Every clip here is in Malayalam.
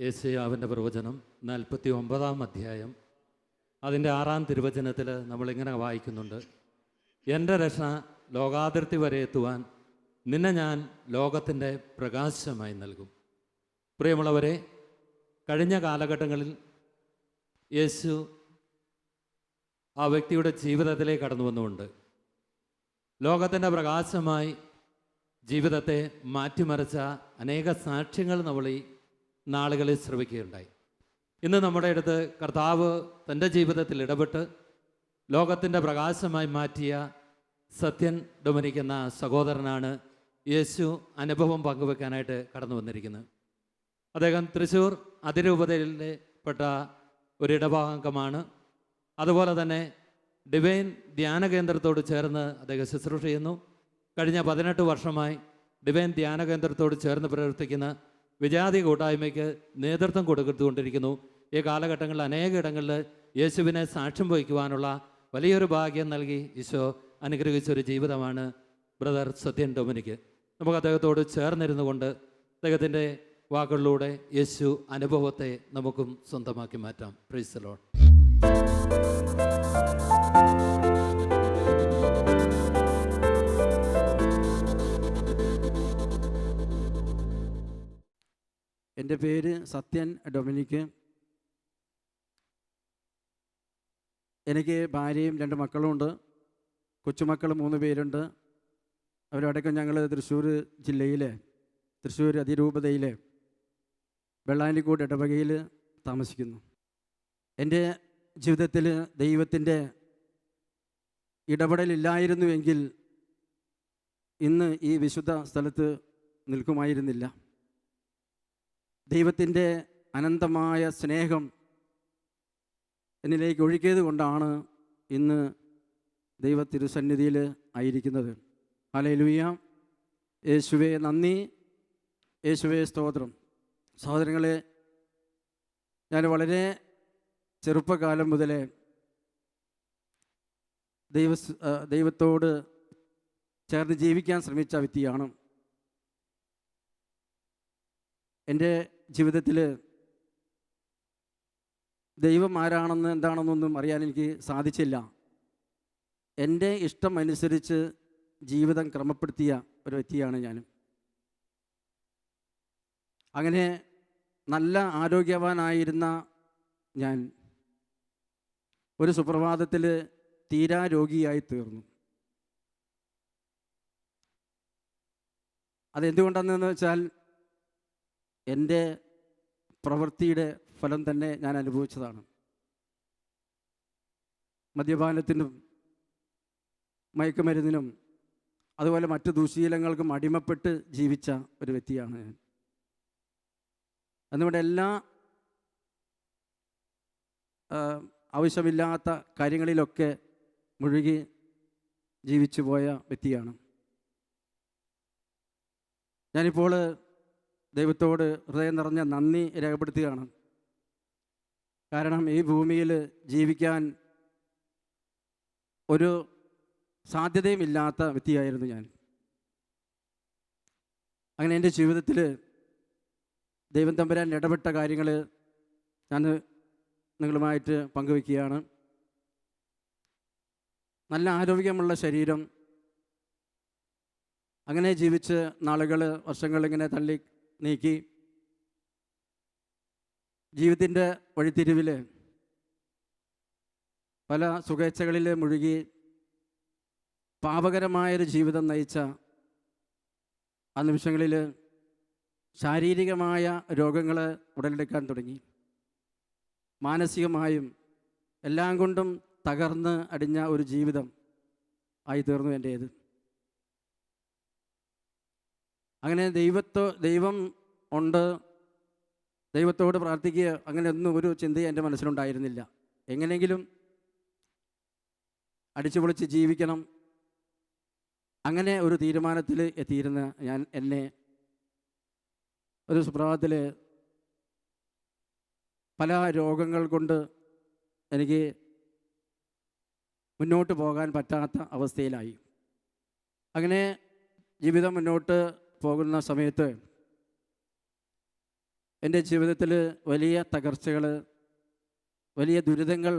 യെശയ്യാവിൻ്റെ പ്രവചനം 49-ാം അധ്യായം അതിൻ്റെ 6-ാം തിരുവചനത്തിൽ നമ്മളിങ്ങനെ വായിക്കുന്നുണ്ട്. എൻ്റെ രക്ഷ ലോകാതിർത്തി വരെ എത്തുവാൻ നിന്നെ ഞാൻ ലോകത്തിൻ്റെ പ്രകാശമായി നൽകും. പ്രിയമുള്ളവരെ, കഴിഞ്ഞ കാലഘട്ടങ്ങളിൽ യേശു ആ വ്യക്തിയുടെ ജീവിതത്തിലേക്ക് കടന്നു വന്നുകൊണ്ട് ലോകത്തിൻ്റെ പ്രകാശമായി ജീവിതത്തെ മാറ്റിമറിച്ച അനേക സാക്ഷ്യങ്ങൾ നമ്മൾ ഈ നാളുകളിൽ ശ്രവിക്കുകയുണ്ടായി. ഇന്ന് നമ്മുടെ അടുത്ത് കർത്താവ് തൻ്റെ ജീവിതത്തിൽ ഇടപെട്ട് ലോകത്തിൻ്റെ പ്രകാശമായി മാറ്റിയ സത്യൻ ഡൊമിനിക് എന്ന സഹോദരനാണ് യേശു അനുഭവം പങ്കുവെക്കാനായിട്ട് കടന്നു വന്നിരിക്കുന്നത്. അദ്ദേഹം തൃശ്ശൂർ അതിരൂപതയിലെ പെട്ട ഒരു ഇടഭാഗമാണ്. അതുപോലെ തന്നെ ഡിവൈൻ ധ്യാന കേന്ദ്രത്തോട് ചേർന്ന് അദ്ദേഹം ശുശ്രൂഷ ചെയ്യുന്നു. കഴിഞ്ഞ 18 വർഷമായി ഡിവൈൻ ധ്യാന കേന്ദ്രത്തോട് ചേർന്ന് പ്രവർത്തിക്കുന്ന വിജാതി കൂട്ടായ്മയ്ക്ക് നേതൃത്വം കൊടുത്തുകൊണ്ടിരിക്കുന്നു. ഈ കാലഘട്ടങ്ങളിൽ അനേക ഇടങ്ങളിൽ യേശുവിനെ സാക്ഷ്യം വഹിക്കുവാനുള്ള വലിയൊരു ഭാഗ്യം നൽകി ഈശോ അനുഗ്രഹിച്ചൊരു ജീവിതമാണ് ബ്രദർ സത്യൻ ഡൊമിനിക്. നമുക്ക് അദ്ദേഹത്തോട് ചേർന്നിരുന്നു കൊണ്ട് അദ്ദേഹത്തിൻ്റെ വാക്കുകളിലൂടെ യേശു അനുഭവത്തെ നമുക്കും സ്വന്തമാക്കി മാറ്റാം. Price the Lord. എൻ്റെ പേര് സത്യൻ ഡൊമിനിക്. എനിക്ക് ഭാര്യയും 2 മക്കളുമുണ്ട്. കൊച്ചുമക്കൾ 3 പേരുണ്ട്. അവരടക്കം ഞങ്ങൾ തൃശ്ശൂർ ജില്ലയിലെ തൃശ്ശൂർ അതിരൂപതയിലെ വെള്ളാനിക്കോട് ഇടവകയിൽ താമസിക്കുന്നു. എൻ്റെ ജീവിതത്തിൽ ദൈവത്തിൻ്റെ ഇടപെടലില്ലായിരുന്നുവെങ്കിൽ ഇന്ന് ഈ വിശുദ്ധ സ്ഥലത്ത് നിൽക്കുമായിരുന്നില്ല. ദൈവത്തിൻ്റെ അനന്തമായ സ്നേഹം എന്നിലേക്ക് ഒഴുകിയത് കൊണ്ടാണ് ഇന്ന് ദൈവ തിരുസന്നിധിയിൽ ആയിരിക്കുന്നത്. ഹല്ലേലൂയ. യേശുവേ നന്ദി, യേശുവേ സ്തോത്രം. സഹോദരങ്ങളെ, ഞാൻ വളരെ ചെറുപ്പകാലം മുതലേ ദൈവത്തോട് ചേർന്ന് ജീവിക്കാൻ ശ്രമിച്ച വ്യക്തിയാണ്. എൻ്റെ ജീവിതത്തിൽ ദൈവം ആരാണെന്ന് എന്താണെന്നൊന്നും അറിയാൻ എനിക്ക് സാധിച്ചില്ല. എൻ്റെ ഇഷ്ടം അനുസരിച്ച് ജീവിതം ക്രമപ്പെടുത്തിയ ഒരു വ്യക്തിയാണ് ഞാൻ. അങ്ങനെ നല്ല ആരോഗ്യവാനായിരുന്ന ഞാൻ ഒരു സുപ്രഭാതത്തിൽ തീരാ രോഗിയായി തീർന്നു. അതെന്തുകൊണ്ടാണെന്ന് വെച്ചാൽ എൻ്റെ പ്രവൃത്തിയുടെ ഫലം തന്നെ ഞാൻ അനുഭവിച്ചതാണ്. മദ്യപാനത്തിനും മയക്കുമരുന്നിനും അതുപോലെ മറ്റു ദുശീലങ്ങൾക്കും അടിമപ്പെട്ട് ജീവിച്ച ഒരു വ്യക്തിയാണ് ഞാൻ. എന്നിവിടെ എല്ലാ ആവശ്യമില്ലാത്ത കാര്യങ്ങളിലൊക്കെ മുഴുകി ജീവിച്ചു പോയ വ്യക്തിയാണ് ഞാനിപ്പോൾ. ദൈവത്തോട് ഹൃദയം നിറഞ്ഞ നന്ദി രേഖപ്പെടുത്തുകയാണ്. കാരണം ഈ ഭൂമിയിൽ ജീവിക്കാൻ ഒരു സാധ്യതയും ഇല്ലാത്ത വ്യക്തിയായിരുന്നു ഞാൻ. അങ്ങനെ എൻ്റെ ജീവിതത്തിൽ ദൈവം തമ്പുരാൻ ഇടപെട്ട കാര്യങ്ങൾ ഞാൻ നിങ്ങളുമായിട്ട് പങ്കുവയ്ക്കുകയാണ്. നല്ല ആരോഗ്യമുള്ള ശരീരം, അങ്ങനെ ജീവിച്ച് നാളുകൾ വർഷങ്ങളിങ്ങനെ തള്ളി നീക്കി ജീവിതത്തിൻ്റെ വഴിത്തിരിവിൽ പല സുഖേച്ഛകളിൽ മുഴുകി പാപകരമായൊരു ജീവിതം നയിച്ച ആ നിമിഷങ്ങളിൽ ശാരീരികമായ രോഗങ്ങൾ ഉടലെടുക്കാൻ തുടങ്ങി. മാനസികമായും എല്ലാം കൊണ്ടും തകർന്ന് അടിഞ്ഞ ഒരു ജീവിതം ആയി തീർന്നു എൻ്റേത്. അങ്ങനെ ദൈവം ഉണ്ട്, ദൈവത്തോട് പ്രാർത്ഥിക്കുക, അങ്ങനെ ഒന്നും ഒരു ചിന്തയും എൻ്റെ മനസ്സിലുണ്ടായിരുന്നില്ല. എങ്ങനെയെങ്കിലും അടിച്ചുപൊളിച്ച് ജീവിക്കണം, അങ്ങനെ ഒരു തീരുമാനത്തിൽ എത്തിയിരുന്ന ഞാൻ എന്നെ ഒരു സുപ്രഭാതത്തിൽ പല രോഗങ്ങൾ കൊണ്ട് എനിക്ക് മുന്നോട്ട് പോകാൻ പറ്റാത്ത അവസ്ഥയിലായി. അങ്ങനെ ജീവിതം മുന്നോട്ട് പോകുന്ന സമയത്ത് എൻ്റെ ജീവിതത്തിൽ വലിയ തകർച്ചകൾ, വലിയ ദുരിതങ്ങൾ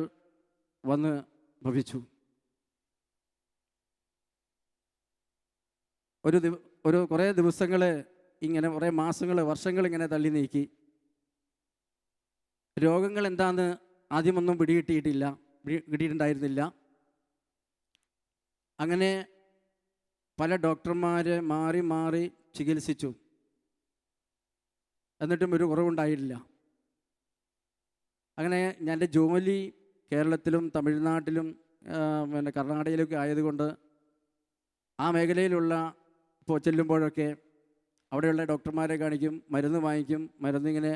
വന്ന് ഭവിച്ചു. കുറേ ദിവസങ്ങൾ ഇങ്ങനെ, കുറേ മാസങ്ങൾ, വർഷങ്ങൾ ഇങ്ങനെ തള്ളി നീക്കി. രോഗങ്ങൾ എന്താണെന്ന് ആദ്യമൊന്നും പിടികിട്ടിയിട്ടുണ്ടായിരുന്നില്ല. അങ്ങനെ പല ഡോക്ടർമാരെ മാറി മാറി ചികിത്സിച്ചു. എന്നിട്ടും ഒരു കുറവുണ്ടായിട്ടില്ല. അങ്ങനെ എൻ്റെ ജോലി കേരളത്തിലും തമിഴ്നാട്ടിലും കർണാടകയിലൊക്കെ ആയതുകൊണ്ട് ആ മേഖലയിലുള്ള ചെല്ലുമ്പോഴൊക്കെ അവിടെയുള്ള ഡോക്ടർമാരെ കാണിക്കും, മരുന്ന് വാങ്ങിക്കും, മരുന്നിങ്ങനെ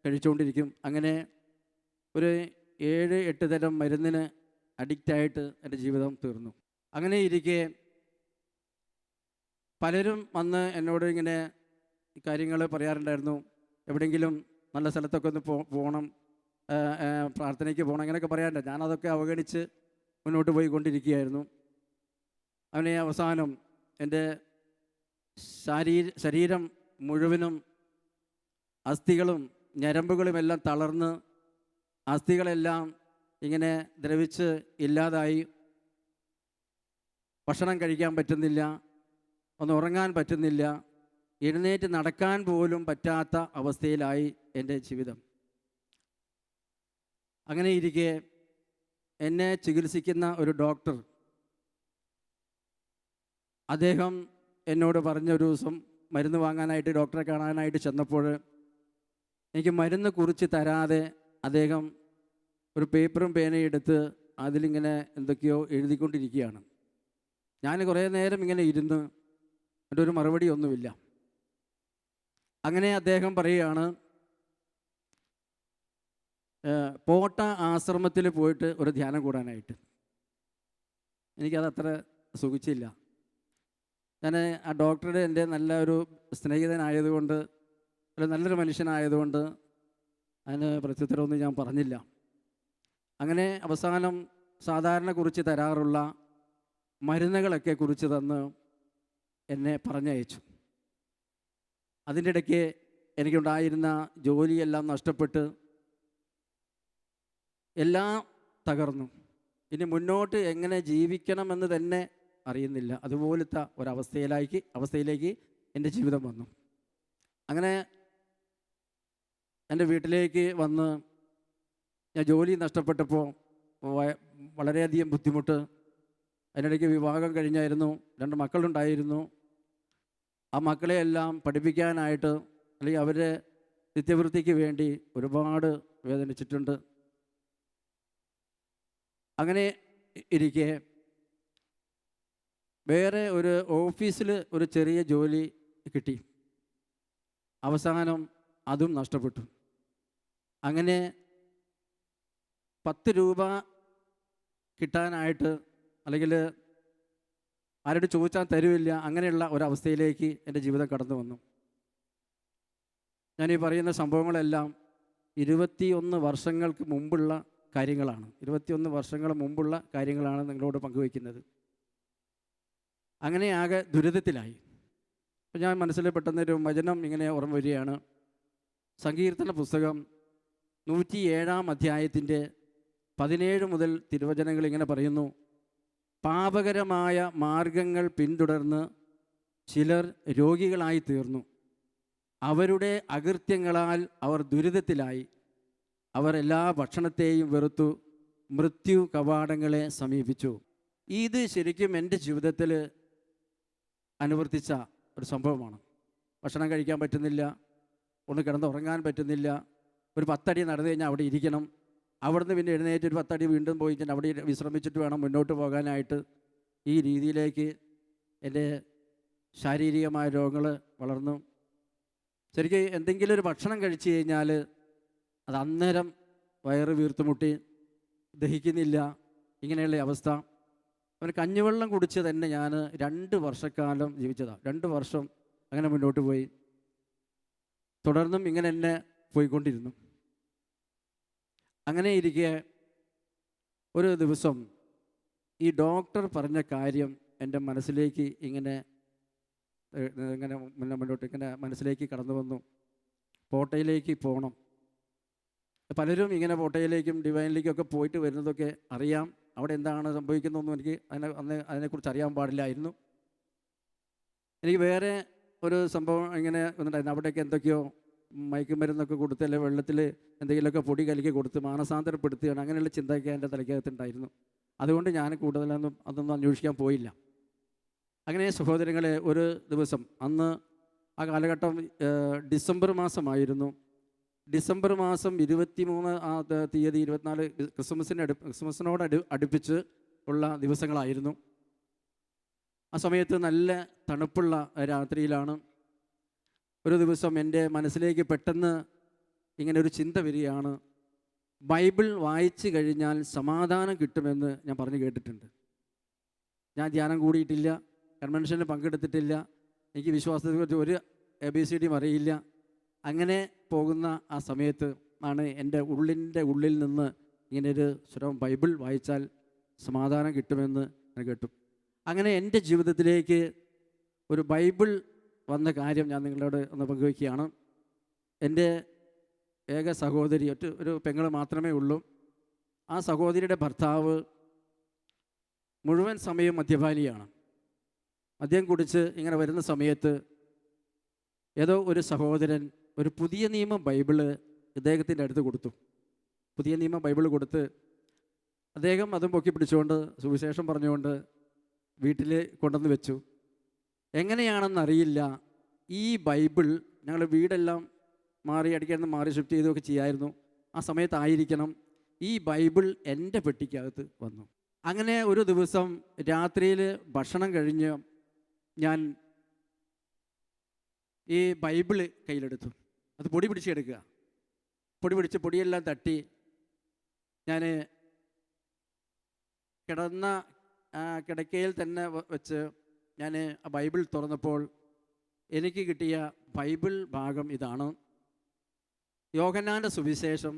കഴിച്ചുകൊണ്ടിരിക്കും. അങ്ങനെ ഒരു 7-8 തരം മരുന്നിന് അഡിക്റ്റായിട്ട് എൻ്റെ ജീവിതം തീർന്നു. അങ്ങനെ ഇരിക്കെ പലരും വന്ന് എന്നോട് ഇങ്ങനെ കാര്യങ്ങൾ പറയാറുണ്ടായിരുന്നു. എവിടെയെങ്കിലും നല്ല സ്ഥലത്തൊക്കെ ഒന്ന് പോകണം, പ്രാർത്ഥനയ്ക്ക് പോകണം, അങ്ങനെയൊക്കെ പറയാറുണ്ട്. ഞാനതൊക്കെ അവഗണിച്ച് മുന്നോട്ട് പോയിക്കൊണ്ടിരിക്കുകയായിരുന്നു. അങ്ങനെ അവസാനം എൻ്റെ ശരീരം മുഴുവനും അസ്ഥികളും ഞരമ്പുകളുമെല്ലാം തളർന്ന് അസ്ഥികളെല്ലാം ഇങ്ങനെ ദ്രവിച്ച് ഇല്ലാതായി. ഭക്ഷണം കഴിക്കാൻ പറ്റുന്നില്ല, ഒന്ന് ഉറങ്ങാൻ പറ്റുന്നില്ല, എഴുന്നേറ്റ് നടക്കാൻ പോലും പറ്റാത്ത അവസ്ഥയിലായി എൻ്റെ ജീവിതം. അങ്ങനെ ഇരിക്കെ എന്നെ ചികിത്സിക്കുന്ന ഒരു ഡോക്ടർ, അദ്ദേഹം എന്നോട് പറഞ്ഞ ഒരു ദിവസം മരുന്ന് വാങ്ങാനായിട്ട് ഡോക്ടറെ കാണാനായിട്ട് ചെന്നപ്പോൾ എനിക്ക് മരുന്ന് കുറിച്ച് തരാതെ അദ്ദേഹം ഒരു പേപ്പറും പേനയും എടുത്ത് അതിലിങ്ങനെ എന്തൊക്കെയോ എഴുതിക്കൊണ്ടിരിക്കുകയാണ്. ഞാൻ കുറേ നേരം ഇങ്ങനെ ഇരുന്ന് എൻ്റെ ഒരു മറുപടി ഒന്നുമില്ല. അങ്ങനെ അദ്ദേഹം പറയുകയാണ്, പോട്ട ആശ്രമത്തിൽ പോയിട്ട് ഒരു ധ്യാനം കൂടാനായിട്ട്. എനിക്കത് അത്ര സുഖിച്ചില്ല. ഞാൻ ആ ഡോക്ടറുടെ എൻ്റെ നല്ലൊരു സ്നേഹിതനായതുകൊണ്ട്, നല്ലൊരു മനുഷ്യനായതുകൊണ്ട് അതിന് പ്രത്യുത്തരമൊന്നും ഞാൻ പറഞ്ഞില്ല. അങ്ങനെ അവസാനം സാധാരണ കുറിച്ച് തരാറുള്ള മരുന്നുകളൊക്കെ കുറിച്ച് തന്ന് എന്നെ പറഞ്ഞയച്ചു. അതിൻ്റെ ഇടയ്ക്ക് എനിക്കുണ്ടായിരുന്ന ജോലിയെല്ലാം നഷ്ടപ്പെട്ട് എല്ലാം തകർന്നു. ഇനി മുന്നോട്ട് എങ്ങനെ ജീവിക്കണമെന്ന് തന്നെ അറിയുന്നില്ല. അതുപോലത്തെ ഒരവസ്ഥയിലേക്ക് എൻ്റെ ജീവിതം വന്നു. അങ്ങനെ എൻ്റെ വീട്ടിലേക്ക് വന്ന് ഞാൻ ജോലി നഷ്ടപ്പെട്ടപ്പോൾ വളരെയധികം ബുദ്ധിമുട്ട്. അതിനിടയ്ക്ക് വിവാഹം കഴിഞ്ഞായിരുന്നു, 2 മക്കളുണ്ടായിരുന്നു. ആ മക്കളെയെല്ലാം പഠിപ്പിക്കാനായിട്ട്, അല്ലെങ്കിൽ അവരെ നിത്യവൃത്തിക്ക് വേണ്ടി ഒരുപാട് വേദനിച്ചിട്ടുണ്ട്. അങ്ങനെ ഇരിക്കെ വേറെ ഒരു ഓഫീസിൽ ഒരു ചെറിയ ജോലി കിട്ടി. അവസാനം അതും നഷ്ടപ്പെട്ടു. അങ്ങനെ 10 രൂപ കിട്ടാനായിട്ട്, അല്ലെങ്കിൽ ആരോട് ചോദിച്ചാൽ തരുമില്ല, അങ്ങനെയുള്ള ഒരവസ്ഥയിലേക്ക് എൻ്റെ ജീവിതം കടന്നു വന്നു. ഞാനീ പറയുന്ന സംഭവങ്ങളെല്ലാം 21 വർഷങ്ങൾക്ക് മുമ്പുള്ള കാര്യങ്ങളാണ്. 21 വർഷങ്ങൾ മുമ്പുള്ള കാര്യങ്ങളാണ് നിങ്ങളോട് പങ്കുവയ്ക്കുന്നത്. അങ്ങനെ ആകെ ദുരിതത്തിലായി. അപ്പം ഞാൻ മനസ്സിൽ പെട്ടെന്നൊരു വചനം ഇങ്ങനെ ഓർമ്മ വരികയാണ്. സങ്കീർത്തന പുസ്തകം 107-ാം അധ്യായത്തിൻ്റെ 17 മുതൽ തിരുവചനങ്ങൾ ഇങ്ങനെ പറയുന്നു: പാപകരമായ മാർഗങ്ങൾ പിന്തുടർന്ന് ചിലർ രോഗികളായി തീർന്നു. അവരുടെ അകൃത്യങ്ങളാൽ അവർ ദുരിതത്തിലായി. അവർ എല്ലാ ഭക്ഷണത്തെയും വെറുത്തു, മൃത്യു കവാടങ്ങളെ സമീപിച്ചു. ഇത് ശരിക്കും എൻ്റെ ജീവിതത്തിൽ അനുവർത്തിച്ച ഒരു സംഭവമാണ്. ഭക്ഷണം കഴിക്കാൻ പറ്റുന്നില്ല, ഒന്ന് കിടന്നുറങ്ങാൻ പറ്റുന്നില്ല, ഒരു 10 അടി നടന്നു കഴിഞ്ഞാൽ അവിടെ ഇരിക്കണം, അവിടുന്ന് പിന്നെ എഴുന്നേറ്റ് ഒരു 10 അടി വീണ്ടും പോയി കഴിഞ്ഞാൽ അവിടെ വിശ്രമിച്ചിട്ട് വേണം മുന്നോട്ട് പോകാനായിട്ട്. ഈ രീതിയിലേക്ക് എൻ്റെ ശാരീരികമായ രോഗങ്ങൾ വളർന്നു. ശരിക്കും എന്തെങ്കിലും ഒരു ഭക്ഷണം കഴിച്ചു കഴിഞ്ഞാൽ അത് അന്നേരം വയറ് വീർത്തുമുട്ടി ദഹിക്കുന്നില്ല, ഇങ്ങനെയുള്ള അവസ്ഥ. അവന് കഞ്ഞിവെള്ളം കുടിച്ച് തന്നെ ഞാൻ 2 വർഷക്കാലം ജീവിച്ചതാണ്. 2 വർഷം അങ്ങനെ മുന്നോട്ട് പോയി. തുടർന്നും ഇങ്ങനെ തന്നെ പോയിക്കൊണ്ടിരുന്നു. അങ്ങനെ ഇരിക്കെ ഒരു ദിവസം ഈ ഡോക്ടർ പറഞ്ഞ കാര്യം എൻ്റെ മനസ്സിലേക്ക് ഇങ്ങനെ മുന്നോട്ട് ഇങ്ങനെ മനസ്സിലേക്ക് കടന്നു വന്നു. പോട്ടയിലേക്ക് പോകണം. പലരും ഇങ്ങനെ പോട്ടയിലേക്കും ഡിവൈനിലേക്കും ഒക്കെ പോയിട്ട് വരുന്നതൊക്കെ അറിയാം. അവിടെ എന്താണ് സംഭവിക്കുന്നതെന്നും എനിക്ക് അതിനെക്കുറിച്ച് അറിയാൻ പാടില്ലായിരുന്നു. എനിക്ക് വേറെ ഒരു സംഭവം ഇങ്ങനെ ഒന്നുണ്ടായിരുന്നു. അവിടെയൊക്കെ എന്തൊക്കെയോ മയക്കുമരുന്നൊക്കെ കൊടുത്ത് അല്ലെങ്കിൽ വെള്ളത്തിൽ എന്തെങ്കിലുമൊക്കെ പൊടി കലക്കി കൊടുത്ത് മാനസാന്തരപ്പെടുത്തുകയാണ്, അങ്ങനെയുള്ള ചിന്തയൊക്കെ എൻ്റെ തലയ്ക്കകത്തുണ്ടായിരുന്നു. അതുകൊണ്ട് ഞാൻ അതൊന്നും അന്വേഷിക്കാൻ പോയില്ല. അങ്ങനെ സഹോദരങ്ങളെ, ഒരു ദിവസം അന്ന് ആ കാലഘട്ടം ഡിസംബർ മാസമായിരുന്നു. ഡിസംബർ മാസം 23 തീയതി 24 ക്രിസ്മസിനോട് അടുപ്പിച്ച് ഉള്ള ദിവസങ്ങളായിരുന്നു. ആ സമയത്ത് നല്ല തണുപ്പുള്ള രാത്രിയിലാണ്. ഒരു ദിവസം എൻ്റെ മനസ്സിലേക്ക് പെട്ടെന്ന് ഇങ്ങനെ ഒരു ചിന്ത വരികയാണ്. ബൈബിൾ വായിച്ചു കഴിഞ്ഞാൽ സമാധാനം കിട്ടുമെന്ന് ഞാൻ പറഞ്ഞു കേട്ടിട്ടുണ്ട്. ഞാൻ ധ്യാനം കൂടിയിട്ടില്ല, കൺവെൻഷനിൽ പങ്കെടുത്തിട്ടില്ല, എനിക്ക് വിശ്വാസത്തെക്കുറിച്ച് ഒരു ABCD അറിയില്ല. അങ്ങനെ പോകുന്ന ആ സമയത്ത് ആണ് എൻ്റെ ഉള്ളിൽ നിന്ന് ഇങ്ങനൊരു സ്വരം, ബൈബിൾ വായിച്ചാൽ സമാധാനം കിട്ടുമെന്ന് ഞാൻ കേട്ടു. അങ്ങനെ എൻ്റെ ജീവിതത്തിലേക്ക് ഒരു ബൈബിൾ വന്ന കാര്യം ഞാൻ നിങ്ങളോട് ഒന്ന് പങ്കുവയ്ക്കുകയാണ്. എൻ്റെ ഏക സഹോദരി, ഒരു പെങ്ങൾ മാത്രമേ ഉള്ളൂ. ആ സഹോദരിയുടെ ഭർത്താവ് മുഴുവൻ സമയം മദ്യപാനിയാണ്. മദ്യം കുടിച്ച് ഇങ്ങനെ വരുന്ന സമയത്ത് ഏതോ ഒരു സഹോദരൻ ഒരു പുതിയ നിയമ ബൈബിള് ഇദ്ദേഹത്തിൻ്റെ അടുത്ത് കൊടുത്തു. പുതിയ നിയമ ബൈബിൾ കൊടുത്ത് അദ്ദേഹം അതും പൊക്കി പിടിച്ചുകൊണ്ട് സുവിശേഷം പറഞ്ഞുകൊണ്ട് വീട്ടിൽ കൊണ്ടുവന്ന് വെച്ചു. എങ്ങനെയാണെന്നറിയില്ല, ഈ ബൈബിൾ, ഞങ്ങൾ വീടെല്ലാം ഇടയ്ക്കൊന്ന് മാറി ഷിഫ്റ്റ് ചെയ്തൊക്കെ ചെയ്യായിരുന്നു. ആ സമയത്തായിരിക്കണം ഈ ബൈബിൾ എൻ്റെ പെട്ടിക്കകത്ത് വന്നു. അങ്ങനെ ഒരു ദിവസം രാത്രിയിൽ ഭക്ഷണം കഴിഞ്ഞ് ഞാൻ ഈ ബൈബിള് കയ്യിലെടുത്തു. അത് പൊടി പിടിച്ചെടുക്കുക. പൊടിയെല്ലാം തട്ടി ഞാൻ കിടന്ന കിടക്കയിൽ തന്നെ വെച്ച് ഞാൻ ആ ബൈബിൾ തുറന്നപ്പോൾ എനിക്ക് കിട്ടിയ ബൈബിൾ ഭാഗം ഇതാണ്. യോഹന്നാൻ്റെ സുവിശേഷം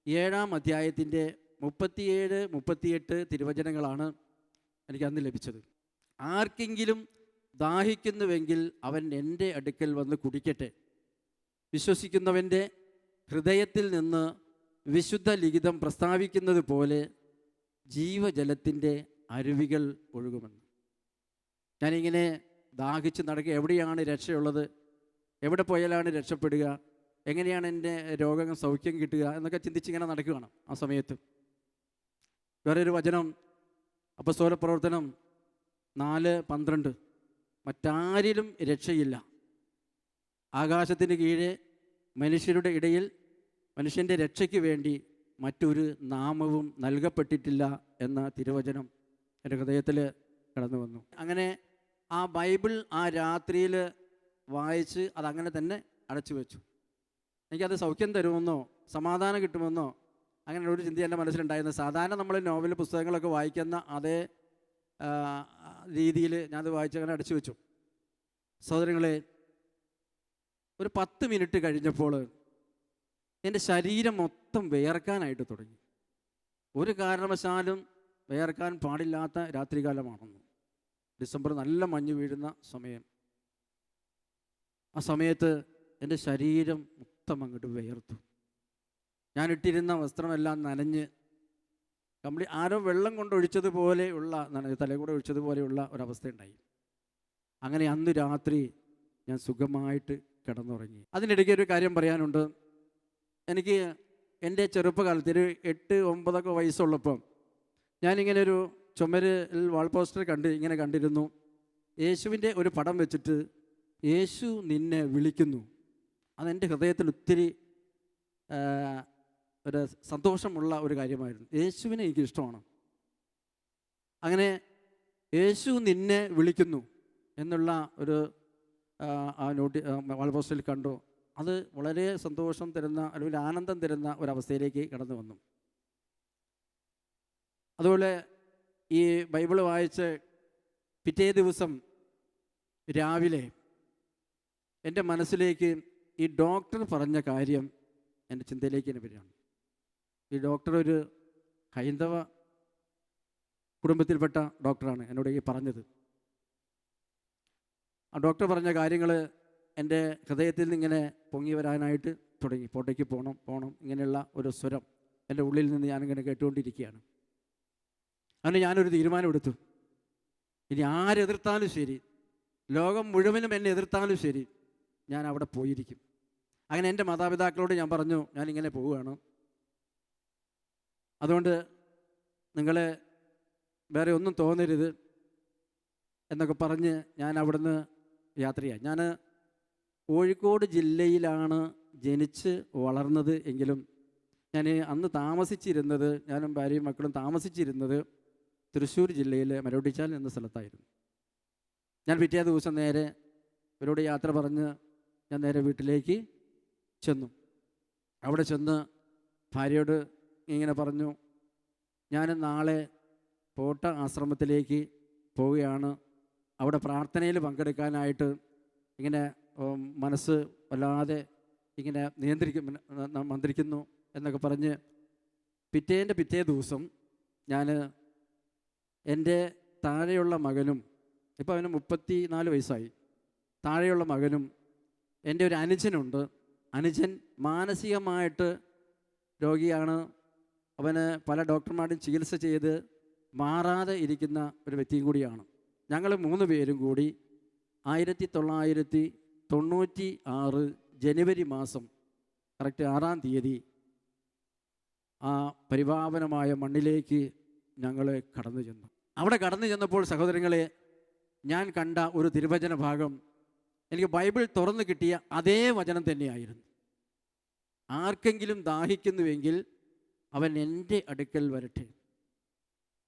7-ാം അധ്യായത്തിൻ്റെ 37-38 തിരുവചനങ്ങളാണ് എനിക്ക് അന്ന് ലഭിച്ചത്. ആർക്കെങ്കിലും ദാഹിക്കുന്നുവെങ്കിൽ അവൻ എൻ്റെ അടുക്കൽ വന്ന് കുടിക്കട്ടെ. വിശ്വസിക്കുന്നവൻ്റെ ഹൃദയത്തിൽ നിന്ന് വിശുദ്ധ ലിഖിതം പ്രസ്താവിക്കുന്നത് പോലെ ജീവജലത്തിൻ്റെ അരുവികൾ ഒഴുകുമെന്ന്. ഞാനിങ്ങനെ ദാഹിച്ച് നടക്കുക. എവിടെയാണ് രക്ഷയുള്ളത്? എവിടെ പോയാലാണ് രക്ഷപ്പെടുക? എങ്ങനെയാണ് എൻ്റെ രോഗം സൗഖ്യം കിട്ടുക എന്നൊക്കെ ചിന്തിച്ചിങ്ങനെ നടക്കുകയാണ്. ആ സമയത്ത് വേറൊരു വചനം, അപ്പോസ്തല പ്രവർത്തനം 4:12, മറ്റാരിലും രക്ഷയില്ല, ആകാശത്തിന് കീഴെ മനുഷ്യരുടെ ഇടയിൽ മനുഷ്യൻ്റെ രക്ഷയ്ക്ക് വേണ്ടി മറ്റൊരു നാമവും നൽകപ്പെട്ടിട്ടില്ല എന്ന തിരുവചനം എൻ്റെ ഹൃദയത്തിൽ കടന്നു വന്നു. അങ്ങനെ ആ ബൈബിൾ ആ രാത്രിയിൽ വായിച്ച് അതങ്ങനെ തന്നെ അടച്ചു വെച്ചു. എനിക്കത് സൗഖ്യം തരുമെന്നോ സമാധാനം കിട്ടുമെന്നോ അങ്ങനെ ഒരു ചിന്ത എൻ്റെ മനസ്സിലുണ്ടായിരുന്നു. സാധാരണ നമ്മൾ നോവൽ പുസ്തകങ്ങളൊക്കെ വായിക്കുന്ന അതേ രീതിയിൽ ഞാനത് വായിച്ചങ്ങനെ അടച്ചു വെച്ചു. സഹോദരങ്ങളെ, ഒരു 10 മിനിറ്റ് കഴിഞ്ഞപ്പോൾ എൻ്റെ ശരീരം മൊത്തം വിയർക്കാനായിട്ട് തുടങ്ങി. ഒരു കാരണവശാലും വിയർക്കാൻ പാടില്ലാത്ത രാത്രികാലമാണെന്ന്. ഡിസംബർ നല്ല മഞ്ഞ് വീഴുന്ന സമയം. ആ സമയത്ത് എൻ്റെ ശരീരം മൊത്തം അങ്ങോട്ട് വിയർത്തു. ഞാനിട്ടിരുന്ന വസ്ത്രമെല്ലാം നനഞ്ഞ് ആരോ വെള്ളം കൊണ്ടൊഴിച്ചതുപോലെയുള്ള, തലകൂടെ ഒഴിച്ചതുപോലെയുള്ള ഒരവസ്ഥയുണ്ടായി. അങ്ങനെ അന്ന് രാത്രി ഞാൻ സുഖമായിട്ട് കിടന്നുറങ്ങി. അതിനിടയ്ക്ക് ഒരു കാര്യം പറയാനുണ്ട്. എനിക്ക് എൻ്റെ ചെറുപ്പകാലത്ത് ഒരു 8-9 വയസ്സുള്ളപ്പം ഞാനിങ്ങനെ ഒരു ചുമരിൽ വാൾ പോസ്റ്റർ ഇങ്ങനെ കണ്ടിരുന്നു. യേശുവിൻ്റെ ഒരു പടം വെച്ചിട്ട് യേശു നിന്നെ വിളിക്കുന്നു. അതെൻ്റെ ഹൃദയത്തിൽ ഒത്തിരി ഒരു സന്തോഷമുള്ള ഒരു കാര്യമായിരുന്നു. യേശുവിനെ എനിക്കിഷ്ടമാണ്. അങ്ങനെ യേശു നിന്നെ വിളിക്കുന്നു എന്നുള്ള ഒരു വാൾ പോസ്റ്ററിൽ കണ്ടു. അത് വളരെ സന്തോഷം തരുന്ന അല്ലെങ്കിൽ ആനന്ദം തരുന്ന ഒരവസ്ഥയിലേക്ക് കടന്നു വന്നു. അതുപോലെ ഈ ബൈബിൾ വായിച്ച് പിറ്റേ ദിവസം രാവിലെ എൻ്റെ മനസ്സിലേക്ക് ഈ ഡോക്ടർ പറഞ്ഞ കാര്യം എൻ്റെ ചിന്തയിലേക്ക് തന്നെ വരികയാണ്. ഈ ഡോക്ടർ ഒരു ഹൈന്ദവ കുടുംബത്തിൽപ്പെട്ട ഡോക്ടറാണ് എന്നോട് ഈ പറഞ്ഞത്. ആ ഡോക്ടർ പറഞ്ഞ കാര്യങ്ങൾ എൻ്റെ ഹൃദയത്തിൽ നിന്ന് ഇങ്ങനെ പൊങ്ങി വരാനായിട്ട് തുടങ്ങി. പോട്ടയ്ക്ക് പോകണം പോകണം ഇങ്ങനെയുള്ള ഒരു സ്വരം എൻ്റെ ഉള്ളിൽ നിന്ന് ഞാനിങ്ങനെ കേട്ടുകൊണ്ടിരിക്കുകയാണ്. അങ്ങനെ ഞാനൊരു തീരുമാനമെടുത്തു, ഇനി ആരെതിർത്താലും ശരി, ലോകം മുഴുവനും എന്നെ എതിർത്താലും ശരി, ഞാൻ അവിടെ പോയിരിക്കും. അങ്ങനെ എൻ്റെ മാതാപിതാക്കളോട് ഞാൻ പറഞ്ഞു, ഞാനിങ്ങനെ പോവുകയാണ്, അതുകൊണ്ട് നിങ്ങൾ വേറെ ഒന്നും തോന്നരുത് എന്നൊക്കെ പറഞ്ഞ് ഞാൻ അവിടുന്ന് യാത്രയായി. ഞാൻ കോഴിക്കോട് ജില്ലയിലാണ് ജനിച്ച് വളർന്നത് എങ്കിലും ഞാൻ അന്ന് താമസിച്ചിരുന്നത്, ഞാനും ഭാര്യയും മക്കളും താമസിച്ചിരുന്നത് തൃശ്ശൂർ ജില്ലയിലെ മരോട്ടിച്ചാൽ എന്ന സ്ഥലത്തായിരുന്നു. ഞാൻ പിറ്റേ ദിവസം നേരെ ഇവരോട് യാത്ര പറഞ്ഞ് ഞാൻ നേരെ വീട്ടിലേക്ക് ചെന്നു. അവിടെ ചെന്ന് ഭാര്യയോട് ഇങ്ങനെ പറഞ്ഞു, ഞാൻ നാളെ പോട്ട ആശ്രമത്തിലേക്ക് പോവുകയാണ്, അവിടെ പ്രാർത്ഥനയിൽ പങ്കെടുക്കാനായിട്ട് ഇങ്ങനെ മനസ്സ് വല്ലാതെ ഇങ്ങനെ മന്ത്രിക്കുന്നു എന്നൊക്കെ പറഞ്ഞ് പിറ്റേ ദിവസം ഞാൻ എൻ്റെ താഴെയുള്ള മകനും, ഇപ്പോൾ അവന് 34 വയസ്സായി, താഴെയുള്ള മകനും എൻ്റെ ഒരു അനുജനുണ്ട്. അനുജൻ മാനസികമായിട്ട് രോഗിയാണ്. അവന് പല ഡോക്ടർമാരും ചികിത്സ ചെയ്ത് മാറാതെ ഇരിക്കുന്ന ഒരു വ്യക്തിയും കൂടിയാണ്. ഞങ്ങൾ 3 പേരും കൂടി 1996 ജനുവരി മാസം കറക്റ്റ് 6-ാം തീയതി ആ പരിപാവനമായ മണ്ണിലേക്ക് ഞങ്ങൾ കടന്നു ചെന്നു. അവിടെ കടന്നു ചെന്നപ്പോൾ സഹോദരങ്ങളെ, ഞാൻ കണ്ട ഒരു തിരുവചന ഭാഗം എനിക്ക് ബൈബിൾ തുറന്നു കിട്ടിയ അതേ വചനം തന്നെയായിരുന്നു. ആർക്കെങ്കിലും ദാഹിക്കുന്നുവെങ്കിൽ അവൻ എൻ്റെ അടുക്കൽ വരട്ടെ,